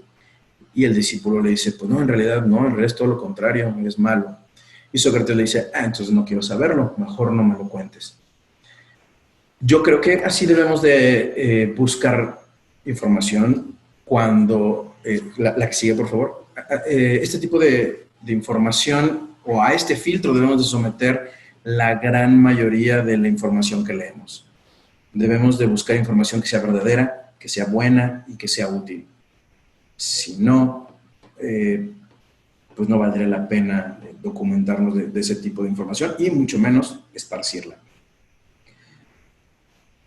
Y el discípulo le dice, pues no, en realidad es todo lo contrario, es malo. Y Sócrates le dice, entonces no quiero saberlo, mejor no me lo cuentes. Yo creo que así debemos de buscar información cuando, la que sigue, por favor, este tipo de información o a este filtro debemos de someter la gran mayoría de la información que leemos. Debemos de buscar información que sea verdadera, que sea buena y que sea útil. Si no, pues no valdría la pena documentarnos de ese tipo de información y mucho menos esparcirla.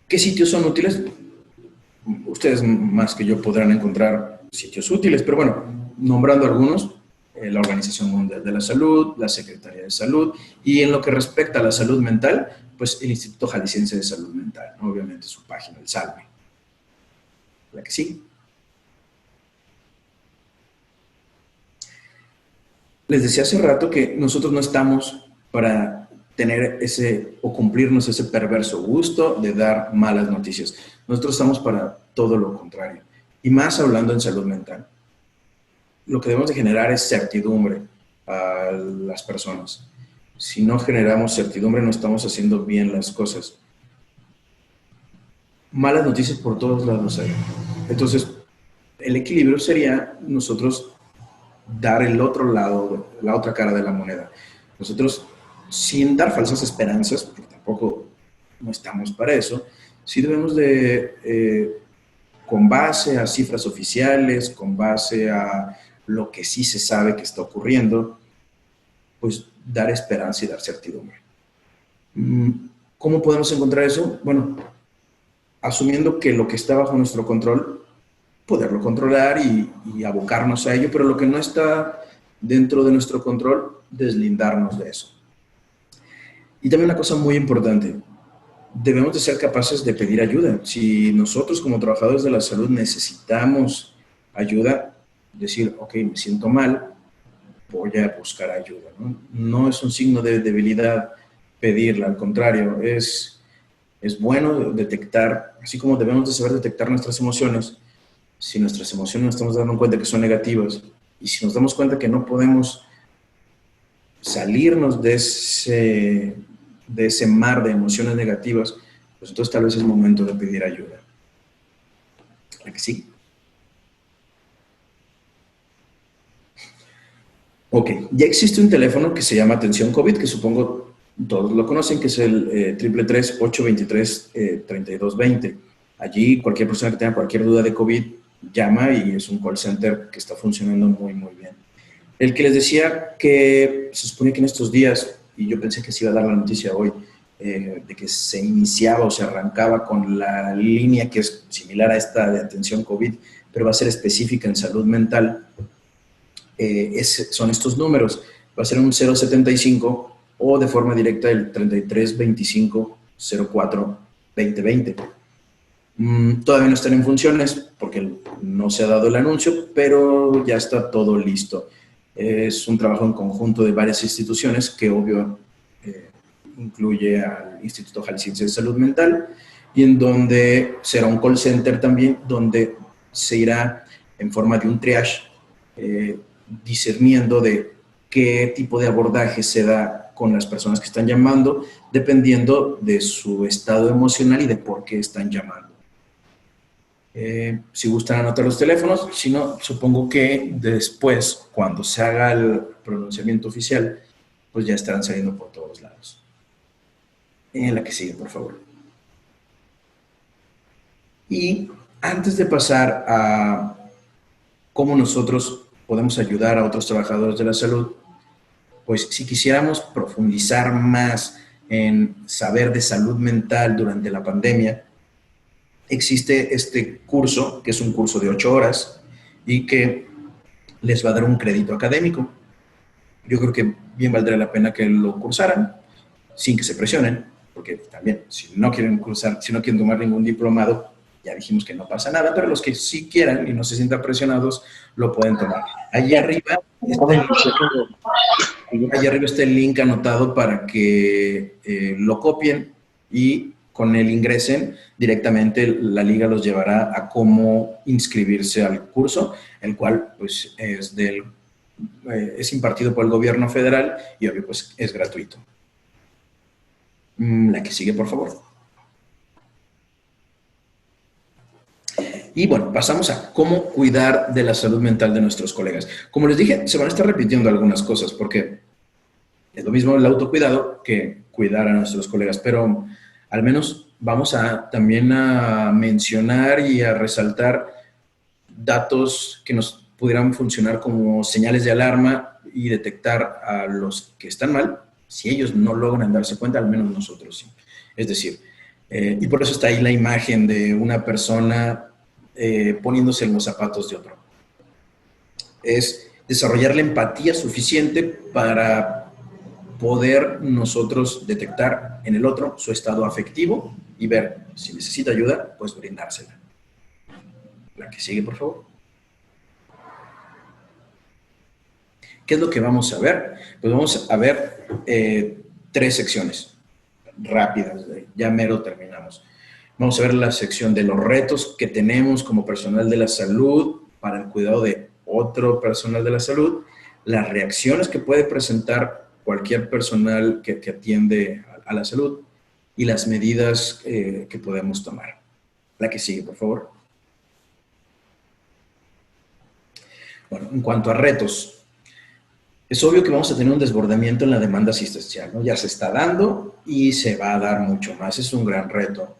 ¿Qué sitios son útiles? Ustedes más que yo podrán encontrar sitios útiles, pero bueno, nombrando algunos, la Organización Mundial de la Salud, la Secretaría de Salud, y en lo que respecta a la salud mental, pues el Instituto Jalisciense de Salud Mental, ¿no? Obviamente su página, el SALME. La que sigue. Les decía hace rato que nosotros no estamos para tener ese o cumplirnos ese perverso gusto de dar malas noticias. Nosotros estamos para todo lo contrario. Y más hablando en salud mental. Lo que debemos de generar es certidumbre a las personas. Si no generamos certidumbre, no estamos haciendo bien las cosas. Malas noticias por todos lados hay. Entonces, el equilibrio sería nosotros dar el otro lado, la otra cara de la moneda. Nosotros, sin dar falsas esperanzas, porque tampoco no estamos para eso, sí debemos de, con base a cifras oficiales, con base a lo que sí se sabe que está ocurriendo, pues dar esperanza y dar certidumbre. ¿Cómo podemos encontrar eso? Bueno, asumiendo que lo que está bajo nuestro control, poderlo controlar y abocarnos a ello, pero lo que no está dentro de nuestro control, deslindarnos de eso. Y también una cosa muy importante, debemos de ser capaces de pedir ayuda. Si nosotros como trabajadores de la salud necesitamos ayuda, decir, ok, me siento mal, voy a buscar ayuda, ¿no? No es un signo de debilidad pedirla, al contrario, es bueno detectar, así como debemos de saber detectar nuestras emociones. Si nuestras emociones nos estamos dando cuenta que son negativas y si nos damos cuenta que no podemos salirnos de ese mar de emociones negativas, pues entonces tal vez es momento de pedir ayuda. ¿A que sí? Ok, ya existe un teléfono que se llama Atención COVID, que supongo todos lo conocen, que es el 333-823-3220. Allí cualquier persona que tenga cualquier duda de COVID llama y es un call center que está funcionando muy, muy bien. El que les decía que se supone que en estos días, y yo pensé que se iba a dar la noticia hoy, de que se iniciaba o se arrancaba con la línea que es similar a esta de atención COVID, pero va a ser específica en salud mental, son estos números. Va a ser un 075 o de forma directa el 3325 04 2020. Todavía no están en funciones porque no se ha dado el anuncio, pero ya está todo listo. Es un trabajo en conjunto de varias instituciones que obvio incluye al Instituto Jalisciense de Salud Mental y en donde será un call center también donde se irá en forma de un triage discerniendo de qué tipo de abordaje se da con las personas que están llamando dependiendo de su estado emocional y de por qué están llamando. Si gustan anotar los teléfonos, si no, supongo que después, cuando se haga el pronunciamiento oficial, pues ya estarán saliendo por todos lados. En la que sigue, por favor. Y antes de pasar a cómo nosotros podemos ayudar a otros trabajadores de la salud, pues si quisiéramos profundizar más en saber de salud mental durante la pandemia, existe este curso, que es un curso de 8 horas y que les va a dar un crédito académico. Yo creo que bien valdría la pena que lo cursaran sin que se presionen, porque también si no quieren cursar, si no quieren tomar ningún diplomado, ya dijimos que no pasa nada, pero los que sí quieran y no se sientan presionados, lo pueden tomar. Allí arriba está el link anotado para que lo copien y con él ingresen, directamente la liga los llevará a cómo inscribirse al curso, el cual pues es impartido por el gobierno federal y obvio pues es gratuito. La que sigue, por favor. Y bueno, pasamos a cómo cuidar de la salud mental de nuestros colegas. Como les dije, se van a estar repitiendo algunas cosas porque es lo mismo el autocuidado que cuidar a nuestros colegas, pero al menos vamos también a mencionar y a resaltar datos que nos pudieran funcionar como señales de alarma y detectar a los que están mal. Si ellos no logran darse cuenta, al menos nosotros sí. Es decir, y por eso está ahí la imagen de una persona poniéndose en los zapatos de otro. Es desarrollar la empatía suficiente para poder nosotros detectar en el otro su estado afectivo y ver si necesita ayuda, pues brindársela. La que sigue, por favor. ¿Qué es lo que vamos a ver? Pues vamos a ver 3 secciones rápidas, ya mero terminamos. Vamos a ver la sección de los retos que tenemos como personal de la salud para el cuidado de otro personal de la salud, las reacciones que puede presentar cualquier personal que atiende a la salud y las medidas que podemos tomar. La que sigue, por favor. Bueno, en cuanto a retos, es obvio que vamos a tener un desbordamiento en la demanda asistencial, ¿no? Ya se está dando y se va a dar mucho más. Es un gran reto.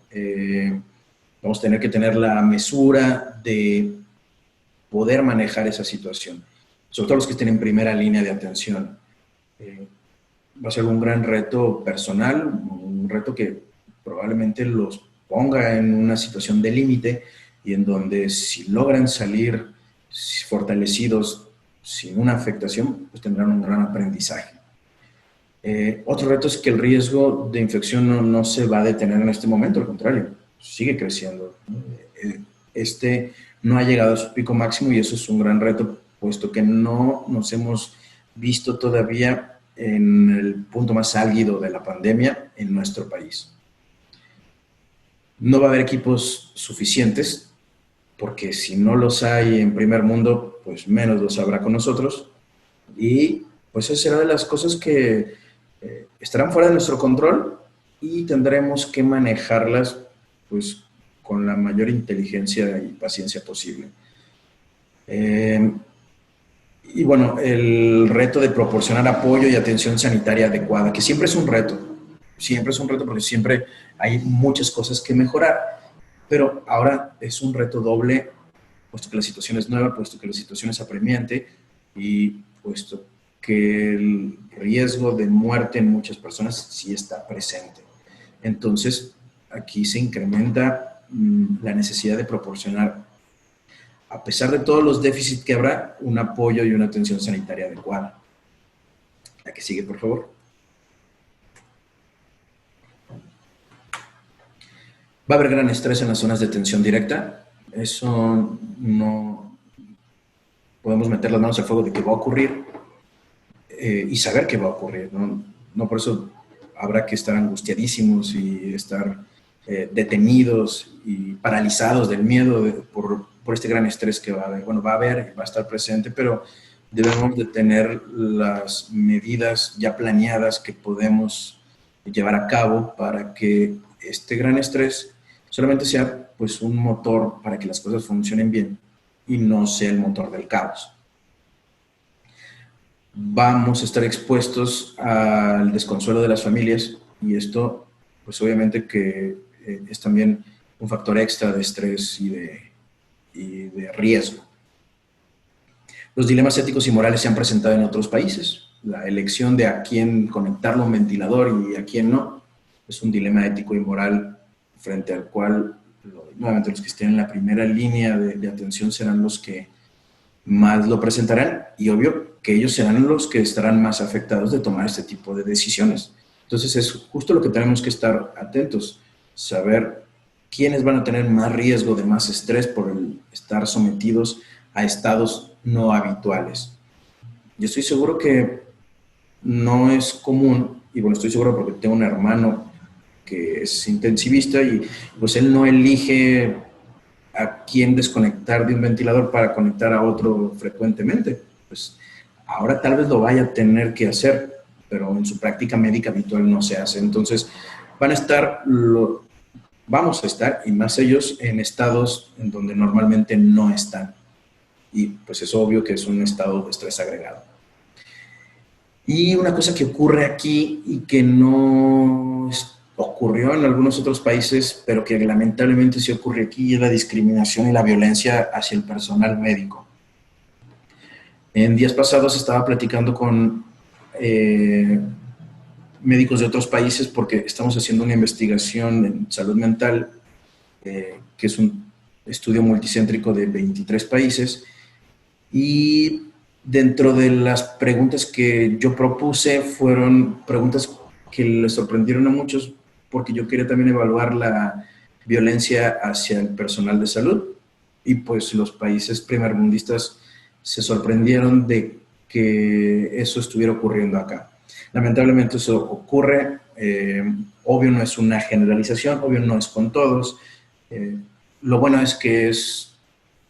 Vamos a tener que tener la mesura de poder manejar esa situación, sobre todo los que estén en primera línea de atención. Va a ser un gran reto personal, un reto que probablemente los ponga en una situación de límite y en donde si logran salir fortalecidos sin una afectación, pues tendrán un gran aprendizaje. Otro reto es que el riesgo de infección no se va a detener en este momento, al contrario, sigue creciendo. Este no ha llegado a su pico máximo y eso es un gran reto, puesto que no nos hemos visto todavía en el punto más álgido de la pandemia en nuestro país. No va a haber equipos suficientes, porque si no los hay en primer mundo, pues menos los habrá con nosotros. Y pues esa será de las cosas que estarán fuera de nuestro control y tendremos que manejarlas pues con la mayor inteligencia y paciencia posible. Y bueno, el reto de proporcionar apoyo y atención sanitaria adecuada, que siempre es un reto porque siempre hay muchas cosas que mejorar, pero ahora es un reto doble, puesto que la situación es nueva, puesto que la situación es apremiante y puesto que el riesgo de muerte en muchas personas sí está presente. Entonces, aquí se incrementa la necesidad de proporcionar, a pesar de todos los déficits que habrá, un apoyo y una atención sanitaria adecuada. La que sigue, por favor. Va a haber gran estrés en las zonas de atención directa. Eso no podemos meter las manos al fuego de que va a ocurrir y saber que va a ocurrir. No por eso habrá que estar angustiadísimos y estar detenidos y paralizados del miedo por este gran estrés que va a haber. Bueno, va a haber, va a estar presente, pero debemos de tener las medidas ya planeadas que podemos llevar a cabo para que este gran estrés solamente sea pues un motor para que las cosas funcionen bien y no sea el motor del caos. Vamos a estar expuestos al desconsuelo de las familias y esto pues obviamente que es también un factor extra de estrés y de riesgo. Los dilemas éticos y morales se han presentado en otros países. La elección de a quién conectarlo a un ventilador y a quién no es un dilema ético y moral frente al cual, nuevamente, los que estén en la primera línea de atención serán los que más lo presentarán y obvio que ellos serán los que estarán más afectados de tomar este tipo de decisiones. Entonces es justo lo que tenemos que estar atentos, saber quiénes van a tener más riesgo de más estrés por el estar sometidos a estados no habituales. Yo estoy seguro que no es común, y bueno, estoy seguro porque tengo un hermano que es intensivista y pues él no elige a quién desconectar de un ventilador para conectar a otro frecuentemente. Pues ahora tal vez lo vaya a tener que hacer, pero en su práctica médica habitual no se hace. Entonces vamos a estar, y más ellos, en estados en donde normalmente no están. Y pues es obvio que es un estado de estrés agregado. Y una cosa que ocurre aquí y que no ocurrió en algunos otros países, pero que lamentablemente sí ocurre aquí, es la discriminación y la violencia hacia el personal médico. En días pasados estaba platicando con médicos de otros países porque estamos haciendo una investigación en salud mental, que es un estudio multicéntrico de 23 países, y dentro de las preguntas que yo propuse fueron preguntas que les sorprendieron a muchos porque yo quería también evaluar la violencia hacia el personal de salud y pues los países primermundistas se sorprendieron de que eso estuviera ocurriendo acá. Lamentablemente eso ocurre, obvio no es una generalización, obvio no es con todos, lo bueno es que es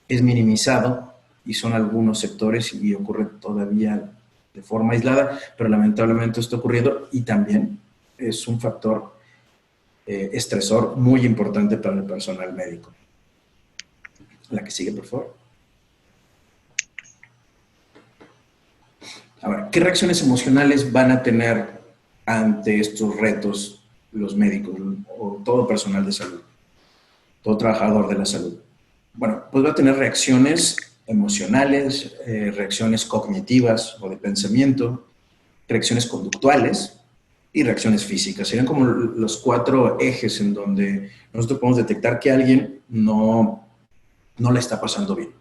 minimizado y son algunos sectores y ocurre todavía de forma aislada, pero lamentablemente está ocurriendo y también es un factor estresor muy importante para el personal médico. La que sigue, por favor. Ahora, ¿qué reacciones emocionales van a tener ante estos retos los médicos o todo personal de salud, todo trabajador de la salud? Bueno, pues va a tener reacciones emocionales, reacciones cognitivas o de pensamiento, reacciones conductuales y reacciones físicas. Serían como los 4 ejes en donde nosotros podemos detectar que alguien no la está pasando bien.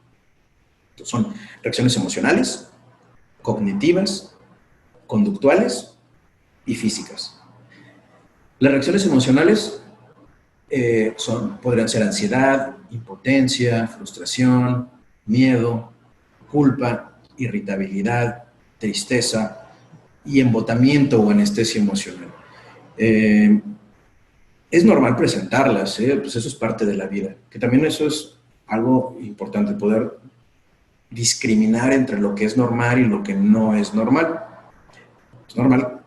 Entonces, son reacciones emocionales, cognitivas, conductuales y físicas. Las reacciones emocionales podrían ser ansiedad, impotencia, frustración, miedo, culpa, irritabilidad, tristeza y embotamiento o anestesia emocional. Es normal presentarlas, pues eso es parte de la vida, que también eso es algo importante, poder discriminar entre lo que es normal y lo que no es normal. Es normal,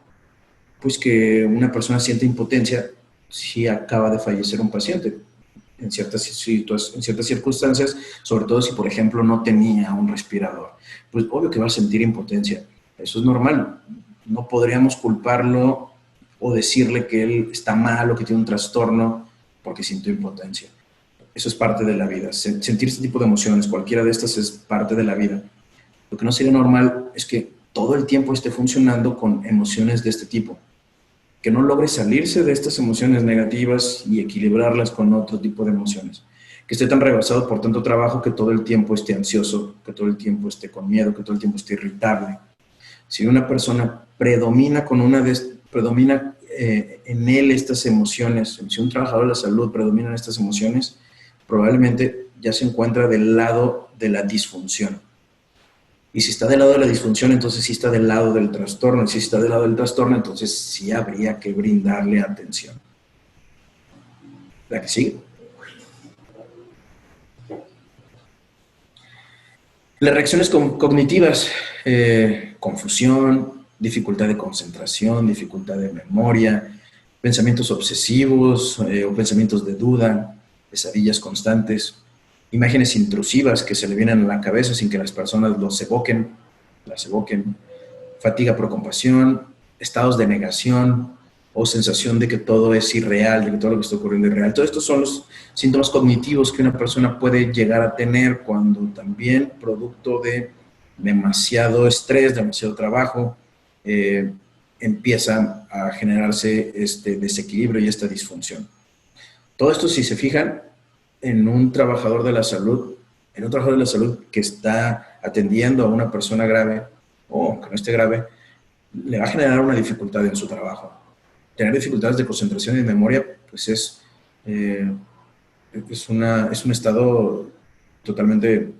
pues, que una persona sienta impotencia si acaba de fallecer un paciente, en ciertas circunstancias, sobre todo si, por ejemplo, no tenía un respirador. Pues obvio que va a sentir impotencia. Eso es normal. No podríamos culparlo o decirle que él está mal o que tiene un trastorno porque sintió impotencia. Eso es parte de la vida. Sentir este tipo de emociones, cualquiera de estas, es parte de la vida. Lo que no sería normal es que todo el tiempo esté funcionando con emociones de este tipo, que no logre salirse de estas emociones negativas y equilibrarlas con otro tipo de emociones, que esté tan rebasado por tanto trabajo que todo el tiempo esté ansioso, que todo el tiempo esté con miedo, que todo el tiempo esté irritable. Si una persona predomina en él estas emociones, si un trabajador de la salud predomina en estas emociones, probablemente ya se encuentra del lado de la disfunción. Y si está del lado de la disfunción, entonces sí está del lado del trastorno. Y si está del lado del trastorno, entonces sí habría que brindarle atención. ¿La que sigue? Las reacciones cognitivas, confusión, dificultad de concentración, dificultad de memoria, pensamientos obsesivos o pensamientos de duda, pesadillas constantes, imágenes intrusivas que se le vienen a la cabeza sin que las personas las evoquen, fatiga por compasión, estados de negación o sensación de que todo es irreal, de que todo lo que está ocurriendo es real. Todos estos son los síntomas cognitivos que una persona puede llegar a tener cuando también, producto de demasiado estrés, demasiado trabajo, empieza a generarse este desequilibrio y esta disfunción. Todo esto, si se fijan, en un trabajador de la salud que está atendiendo a una persona grave o aunque no esté grave, le va a generar una dificultad en su trabajo. Tener dificultades de concentración y de memoria, pues es un estado totalmente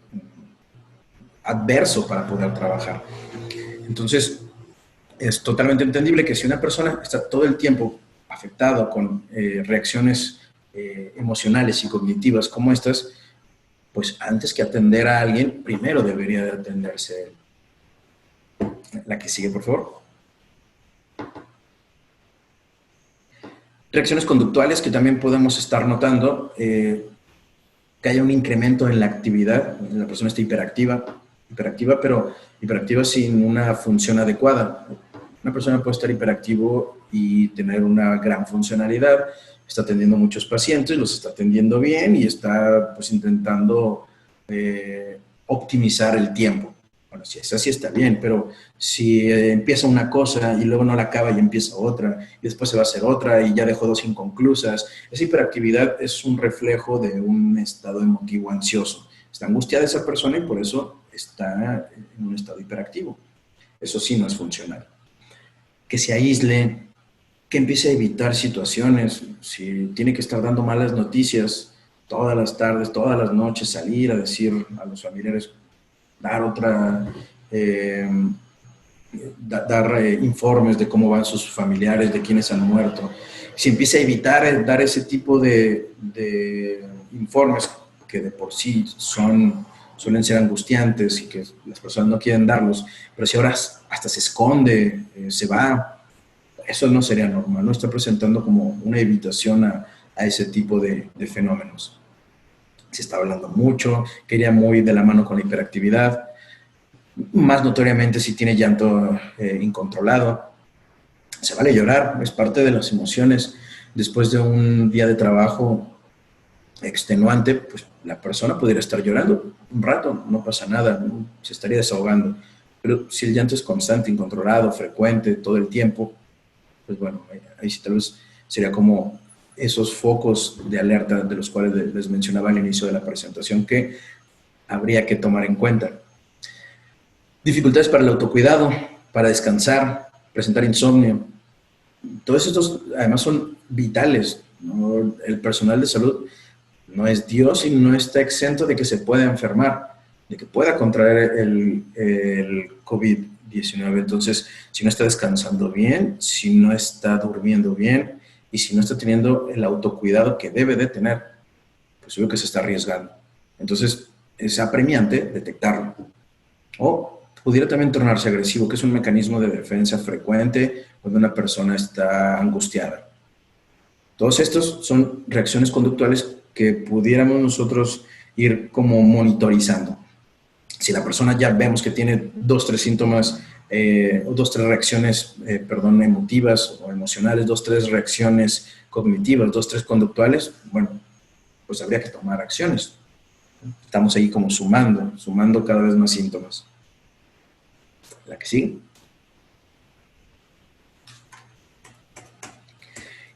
adverso para poder trabajar. Entonces, es totalmente entendible que si una persona está todo el tiempo afectado con reacciones emocionales y cognitivas como estas, pues antes que atender a alguien, primero debería de atenderse él. La que sigue, por favor. Reacciones conductuales que también podemos estar notando, que haya un incremento en la actividad, la persona está hiperactiva, pero hiperactiva sin una función adecuada. Una persona puede estar hiperactivo y tener una gran funcionalidad, está atendiendo muchos pacientes, los está atendiendo bien y está pues intentando optimizar el tiempo. Bueno, si es así está bien, pero si empieza una cosa y luego no la acaba y empieza otra, y después se va a hacer otra y ya dejó 2 inconclusas, esa hiperactividad es un reflejo de un estado emotivo ansioso. Está angustiada esa persona y por eso está en un estado hiperactivo. Eso sí no es funcional. Que se aísle, que empiece a evitar situaciones, si tiene que estar dando malas noticias todas las tardes, todas las noches, salir a decir a los familiares, dar informes de cómo van sus familiares, de quiénes han muerto. Si empieza a evitar dar ese tipo de informes que de por sí son suelen ser angustiantes y que las personas no quieren darlos, pero si ahora hasta se esconde, se va, eso no sería normal, ¿no? Está presentando como una evitación a ese tipo de fenómenos. Se está hablando mucho, que iría muy de la mano con la hiperactividad, más notoriamente si tiene llanto incontrolado. Se vale llorar, es parte de las emociones. Después de un día de trabajo extenuante, pues la persona pudiera estar llorando un rato, no pasa nada, ¿no? Se estaría desahogando. Pero si el llanto es constante, incontrolado, frecuente, todo el tiempo, pues bueno, ahí sí tal vez sería como esos focos de alerta de los cuales les mencionaba al inicio de la presentación que habría que tomar en cuenta. Dificultades para el autocuidado, para descansar, presentar insomnio. Todos estos además son vitales, ¿no? El personal de salud no es Dios y no está exento de que se pueda enfermar, de que pueda contraer el COVID-19. Entonces, si no está descansando bien, si no está durmiendo bien y si no está teniendo el autocuidado que debe de tener, pues veo que se está arriesgando. Entonces, es apremiante detectarlo. O pudiera también tornarse agresivo, que es un mecanismo de defensa frecuente cuando una persona está angustiada. Todos estos son reacciones conductuales que pudiéramos nosotros ir como monitorizando. Si la persona ya vemos que tiene 2, 3 síntomas, o 2, 3 reacciones, emotivas o emocionales, 2, 3 reacciones cognitivas, 2, 3 conductuales, bueno, pues habría que tomar acciones. Estamos ahí como sumando cada vez más síntomas. La que sigue.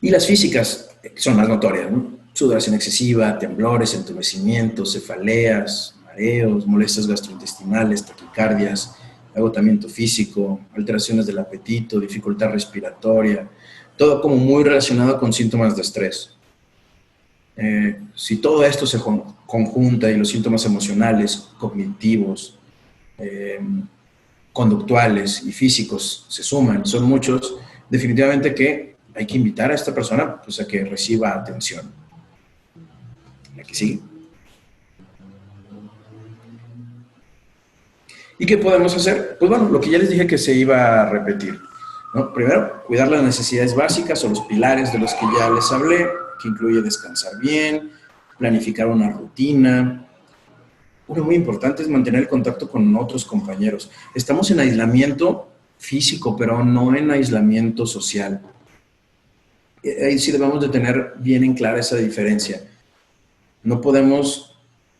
Y las físicas, que son más notorias, ¿no? Sudoración excesiva, temblores, entumecimientos, cefaleas, mareos, molestias gastrointestinales, taquicardias, agotamiento físico, alteraciones del apetito, dificultad respiratoria, todo como muy relacionado con síntomas de estrés. Si todo esto se conjunta y los síntomas emocionales, cognitivos, conductuales y físicos se suman, son muchos, definitivamente que hay que invitar a esta persona pues, a que reciba atención. La que sigue. ¿Y qué podemos hacer? Pues bueno, lo que ya les dije que se iba a repetir, ¿no? Primero, cuidar las necesidades básicas o los pilares de los que ya les hablé, que incluye descansar bien, planificar una rutina. Uno muy importante es mantener el contacto con otros compañeros. Estamos en aislamiento físico, pero no en aislamiento social. Ahí sí debemos de tener bien en clara esa diferencia. No podemos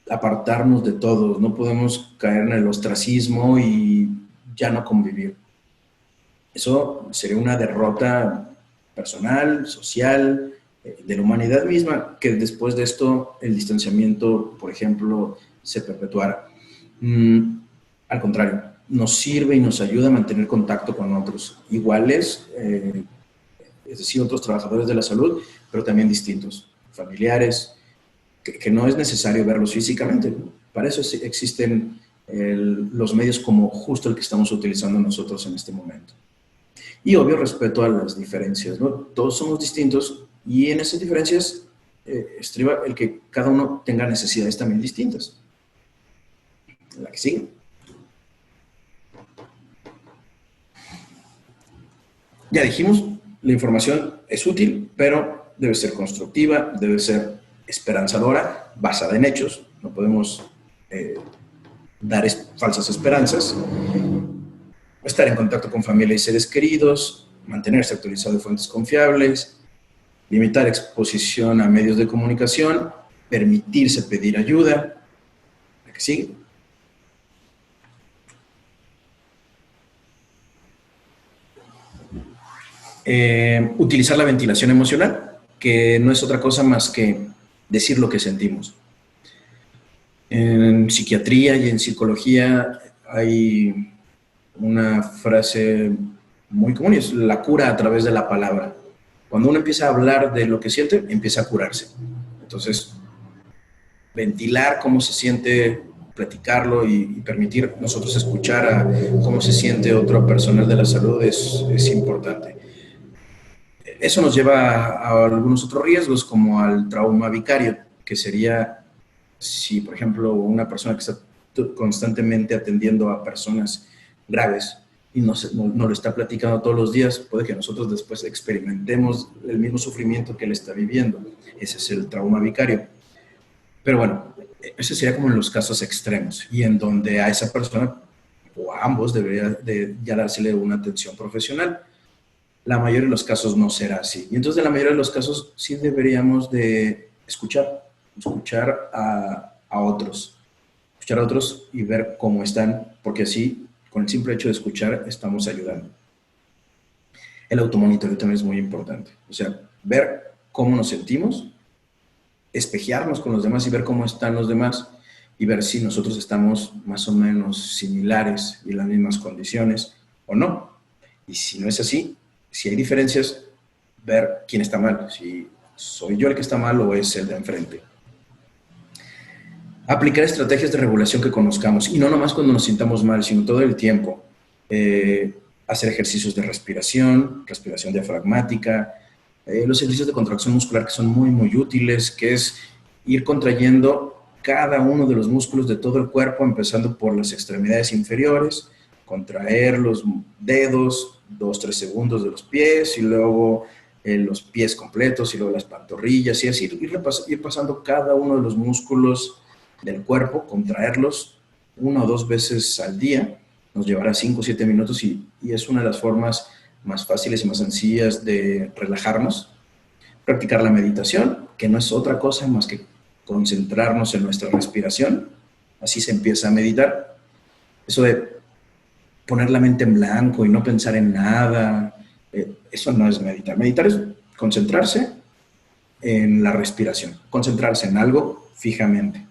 apartarnos de todos, no podemos caer en el ostracismo y ya no convivir. Eso sería una derrota personal, social, de la humanidad misma, que después de esto el distanciamiento, por ejemplo, se perpetuara. Al contrario, nos sirve y nos ayuda a mantener contacto con otros iguales, es decir, otros trabajadores de la salud, pero también distintos, familiares, que no es necesario verlos físicamente. Para eso existen los medios como justo el que estamos utilizando nosotros en este momento. Y obvio, respeto a las diferencias, ¿no? Todos somos distintos y en esas diferencias estriba el que cada uno tenga necesidades también distintas. La que sigue. Ya dijimos, la información es útil, pero debe ser constructiva, debe ser esperanzadora, basada en hechos. No podemos dar falsas esperanzas. Estar en contacto con familia y seres queridos, mantenerse actualizado de fuentes confiables, limitar exposición a medios de comunicación, permitirse pedir ayuda. ¿La que sigue? Utilizar la ventilación emocional, que no es otra cosa más que decir lo que sentimos. En psiquiatría y en psicología hay una frase muy común y es la cura a través de la palabra. Cuando uno empieza a hablar de lo que siente, empieza a curarse. Entonces, ventilar cómo se siente, platicarlo y permitir nosotros escuchar a cómo se siente otro personal de la salud es importante. Eso nos lleva a algunos otros riesgos, como al trauma vicario, que sería si, por ejemplo, una persona que está constantemente atendiendo a personas graves y no lo está platicando todos los días, puede que nosotros después experimentemos el mismo sufrimiento que él está viviendo. Ese es el trauma vicario. Pero bueno, ese sería como en los casos extremos y en donde a esa persona o a ambos debería de ya dársele una atención profesional. La mayoría de los casos no será así. Y entonces en la mayoría de los casos sí deberíamos de escuchar a otros y ver cómo están, porque así, con el simple hecho de escuchar, estamos ayudando. El automonitoreo también es muy importante. O sea, ver cómo nos sentimos, espejearnos con los demás y ver cómo están los demás y ver si nosotros estamos más o menos similares y en las mismas condiciones o no. Y si no es así, si hay diferencias, ver quién está mal, si soy yo el que está mal o es el de enfrente. Aplicar estrategias de regulación que conozcamos, y no nomás cuando nos sintamos mal, sino todo el tiempo. Hacer ejercicios de respiración diafragmática, los ejercicios de contracción muscular que son muy, muy útiles, que es ir contrayendo cada uno de los músculos de todo el cuerpo, empezando por las extremidades inferiores, contraer los dedos, 2-3 segundos de los pies, y luego los pies completos, y luego las pantorrillas, y así ir pasando cada uno de los músculos del cuerpo, contraerlos 1 o 2 veces al día, nos llevará 5 o 7 minutos y es una de las formas más fáciles y más sencillas de relajarnos. Practicar la meditación, que no es otra cosa más que concentrarnos en nuestra respiración, así se empieza a meditar. Eso de poner la mente en blanco y no pensar en nada, eso no es meditar. Meditar es concentrarse en la respiración, concentrarse en algo fijamente.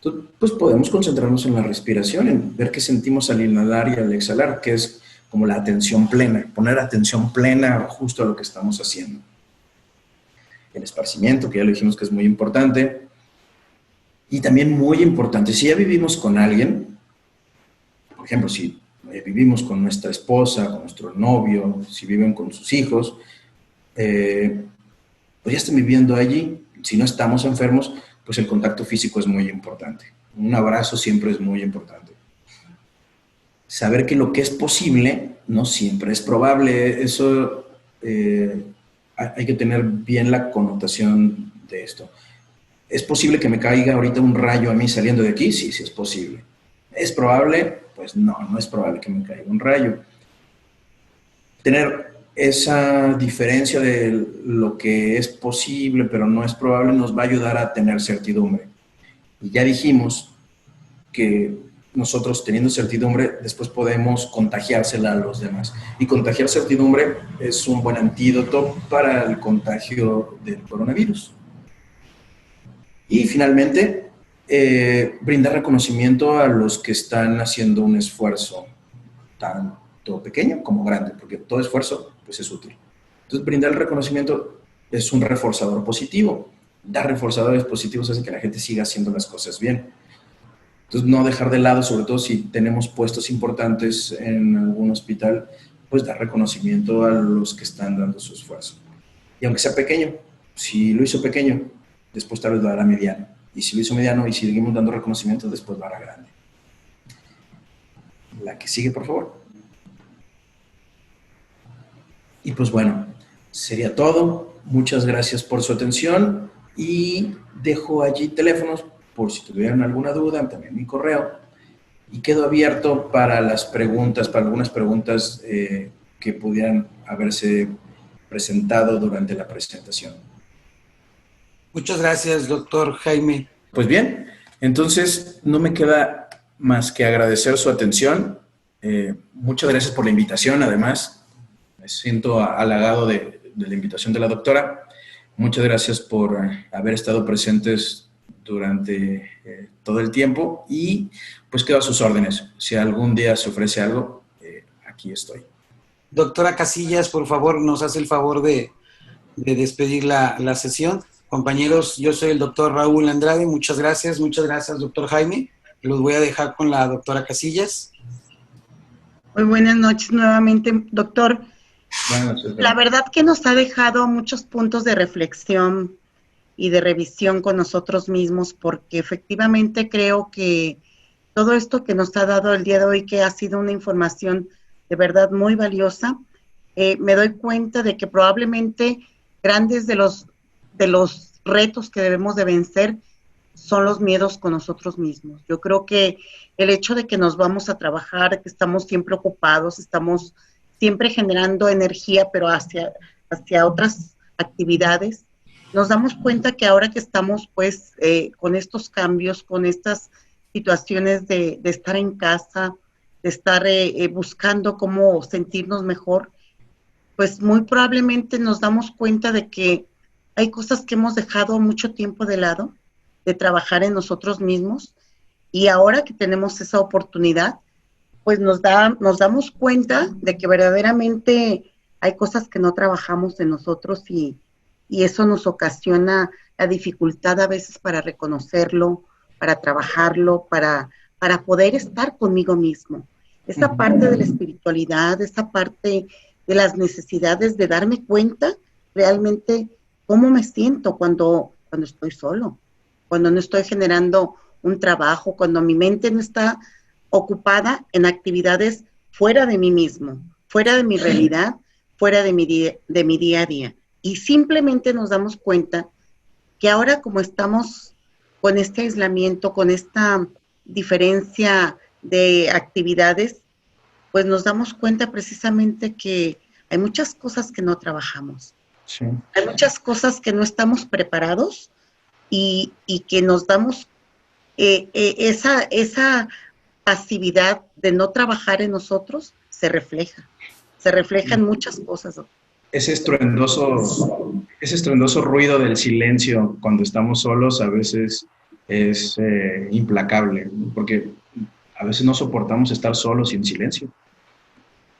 Entonces, pues podemos concentrarnos en la respiración, en ver qué sentimos al inhalar y al exhalar, que es como la atención plena, poner atención plena justo a lo que estamos haciendo. El esparcimiento, que ya lo dijimos que es muy importante. Y también muy importante, si ya vivimos con alguien, por ejemplo, si vivimos con nuestra esposa, con nuestro novio, si viven con sus hijos, pues ya están viviendo allí. Si no estamos enfermos, pues el contacto físico es muy importante. Un abrazo siempre es muy importante. Saber que lo que es posible no siempre es probable. Eso hay que tener bien la connotación de esto. ¿Es posible que me caiga ahorita un rayo a mí saliendo de aquí? Sí, sí es posible. ¿Es probable? Pues no es probable que me caiga un rayo. Tener esa diferencia de lo que es posible pero no es probable nos va a ayudar a tener certidumbre. Y ya dijimos que nosotros teniendo certidumbre después podemos contagiársela a los demás. Y contagiar certidumbre es un buen antídoto para el contagio del coronavirus. Y finalmente, brindar reconocimiento a los que están haciendo un esfuerzo tanto pequeño como grande, porque todo esfuerzo pues, es útil. Entonces, brindar el reconocimiento es un reforzador positivo. Dar reforzadores positivos hace que la gente siga haciendo las cosas bien. Entonces, no dejar de lado, sobre todo si tenemos puestos importantes en algún hospital, pues dar reconocimiento a los que están dando su esfuerzo. Y aunque sea pequeño, si lo hizo pequeño, después tal vez lo hará mediano. Y si lo hizo mediano y seguimos dando reconocimiento, después lo hará grande. La que sigue, por favor. Y pues bueno, sería todo. Muchas gracias por su atención y dejo allí teléfonos por si tuvieran alguna duda, también mi correo. Y quedo abierto para las preguntas, para algunas preguntas que pudieran haberse presentado durante la presentación. Muchas gracias, doctor Jaime. Pues bien, entonces no me queda más que agradecer su atención. Muchas gracias por la invitación, además. Me siento halagado de la invitación de la doctora. Muchas gracias por haber estado presentes durante todo el tiempo y pues quedo a sus órdenes. Si algún día se ofrece algo, aquí estoy. Doctora Casillas, por favor, nos hace el favor de despedir la sesión. Compañeros, yo soy el doctor Raúl Andrade. Muchas gracias, doctor Jaime. Los voy a dejar con la doctora Casillas. Muy buenas noches nuevamente, doctor. Buenas noches. La verdad que nos ha dejado muchos puntos de reflexión y de revisión con nosotros mismos, porque efectivamente creo que todo esto que nos ha dado el día de hoy, que ha sido una información de verdad muy valiosa. Me doy cuenta de que probablemente grandes de los retos que debemos de vencer son los miedos con nosotros mismos. Yo creo que el hecho de que nos vamos a trabajar, que estamos siempre ocupados, estamos siempre generando energía, pero hacia otras actividades, nos damos cuenta que ahora que estamos pues con estos cambios, con estas situaciones de estar en casa, de estar buscando cómo sentirnos mejor, pues muy probablemente nos damos cuenta de que hay cosas que hemos dejado mucho tiempo de lado, de trabajar en nosotros mismos, y ahora que tenemos esa oportunidad, pues nos damos cuenta de que verdaderamente hay cosas que no trabajamos en nosotros y eso nos ocasiona la dificultad a veces para reconocerlo, para trabajarlo, para poder estar conmigo mismo. Esa parte de la espiritualidad, esa parte de las necesidades de darme cuenta realmente cómo me siento cuando estoy solo, cuando no estoy generando un trabajo, cuando mi mente no está ocupada en actividades fuera de mí mismo, fuera de mi realidad, fuera de mi día a día. Y simplemente nos damos cuenta que ahora como estamos con este aislamiento, con esta diferencia de actividades, pues nos damos cuenta precisamente que hay muchas cosas que no trabajamos. Sí. Hay muchas cosas que no estamos preparados y que nos damos esa pasividad de no trabajar en nosotros se refleja en muchas cosas. Ese estruendoso ruido del silencio cuando estamos solos a veces es implacable, ¿no? Porque a veces no soportamos estar solos y en silencio.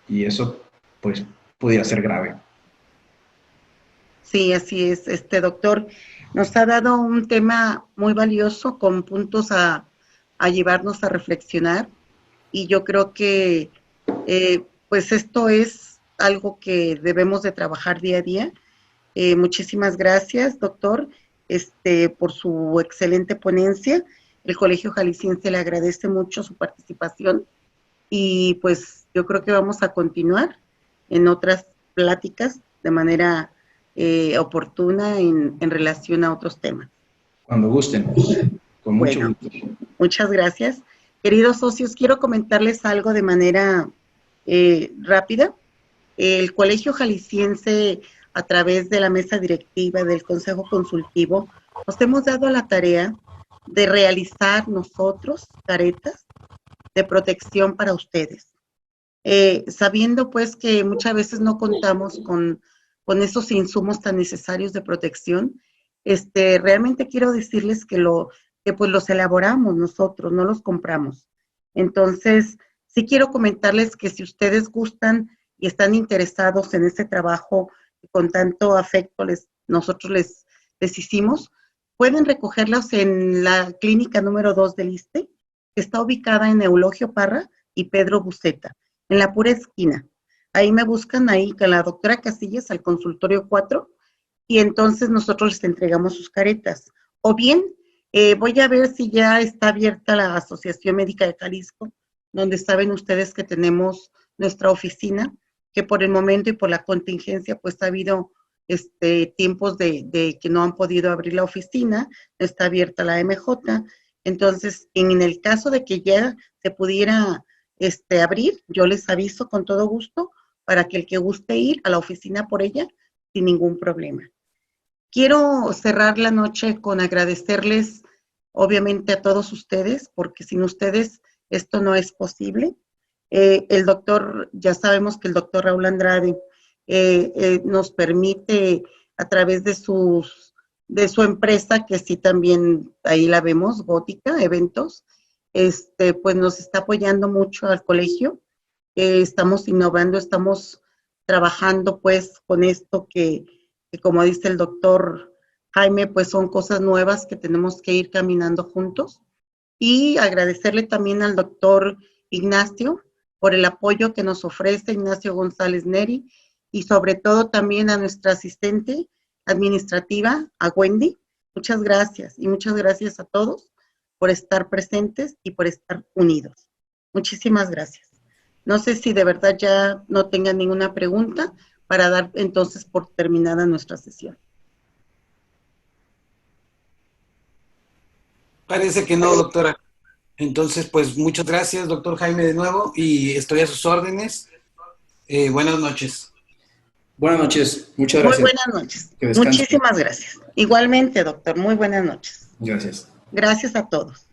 Y eso, pues, pudiera ser grave. Sí, así es. Doctor, nos ha dado un tema muy valioso con puntos a llevarnos a reflexionar y yo creo que pues esto es algo que debemos de trabajar día a día. Muchísimas gracias, doctor, por su excelente ponencia. El Colegio Jalisciense le agradece mucho su participación y pues yo creo que vamos a continuar en otras pláticas de manera oportuna en relación a otros temas. Cuando gusten, con mucho gusto. Muchas gracias. Queridos socios, quiero comentarles algo de manera rápida. El Colegio Jalisciense, a través de la mesa directiva del Consejo Consultivo, nos hemos dado la tarea de realizar nosotros caretas de protección para ustedes. Sabiendo pues que muchas veces no contamos con esos insumos tan necesarios de protección, realmente quiero decirles que pues los elaboramos nosotros, no los compramos. Entonces, sí quiero comentarles que si ustedes gustan y están interesados en este trabajo que con tanto afecto nosotros les hicimos, pueden recogerlos en la clínica número 2 del ISSSTE, que está ubicada en Eulogio Parra y Pedro Buceta, en la pura esquina. Ahí me buscan, ahí con la doctora Casillas, al consultorio 4, y entonces nosotros les entregamos sus caretas. O bien, voy a ver si ya está abierta la Asociación Médica de Jalisco, donde saben ustedes que tenemos nuestra oficina, que por el momento y por la contingencia, pues ha habido tiempos de que no han podido abrir la oficina, está abierta la MJ. Entonces, en el caso de que ya se pudiera abrir, yo les aviso con todo gusto para que el que guste ir a la oficina por ella, sin ningún problema. Quiero cerrar la noche con agradecerles, obviamente, a todos ustedes, porque sin ustedes esto no es posible. El doctor, ya sabemos que el doctor Raúl Andrade nos permite, a través de su empresa, que sí también ahí la vemos, Gótica Eventos, pues nos está apoyando mucho al colegio. Estamos innovando, estamos trabajando pues con esto que como dice el doctor Jaime, pues son cosas nuevas que tenemos que ir caminando juntos. Y agradecerle también al doctor Ignacio por el apoyo que nos ofrece, Ignacio González Neri, y sobre todo también a nuestra asistente administrativa, a Wendy. Muchas gracias y muchas gracias a todos por estar presentes y por estar unidos. Muchísimas gracias. No sé si de verdad ya no tengan ninguna pregunta para dar entonces por terminada nuestra sesión. Parece que no, doctora. Entonces, pues muchas gracias, doctor Jaime, de nuevo, y estoy a sus órdenes. Buenas noches. Buenas noches, muchas Muy gracias. buenas noches. Que descanse. Muchísimas gracias. Igualmente, doctor, muy buenas noches. Gracias. Gracias a todos.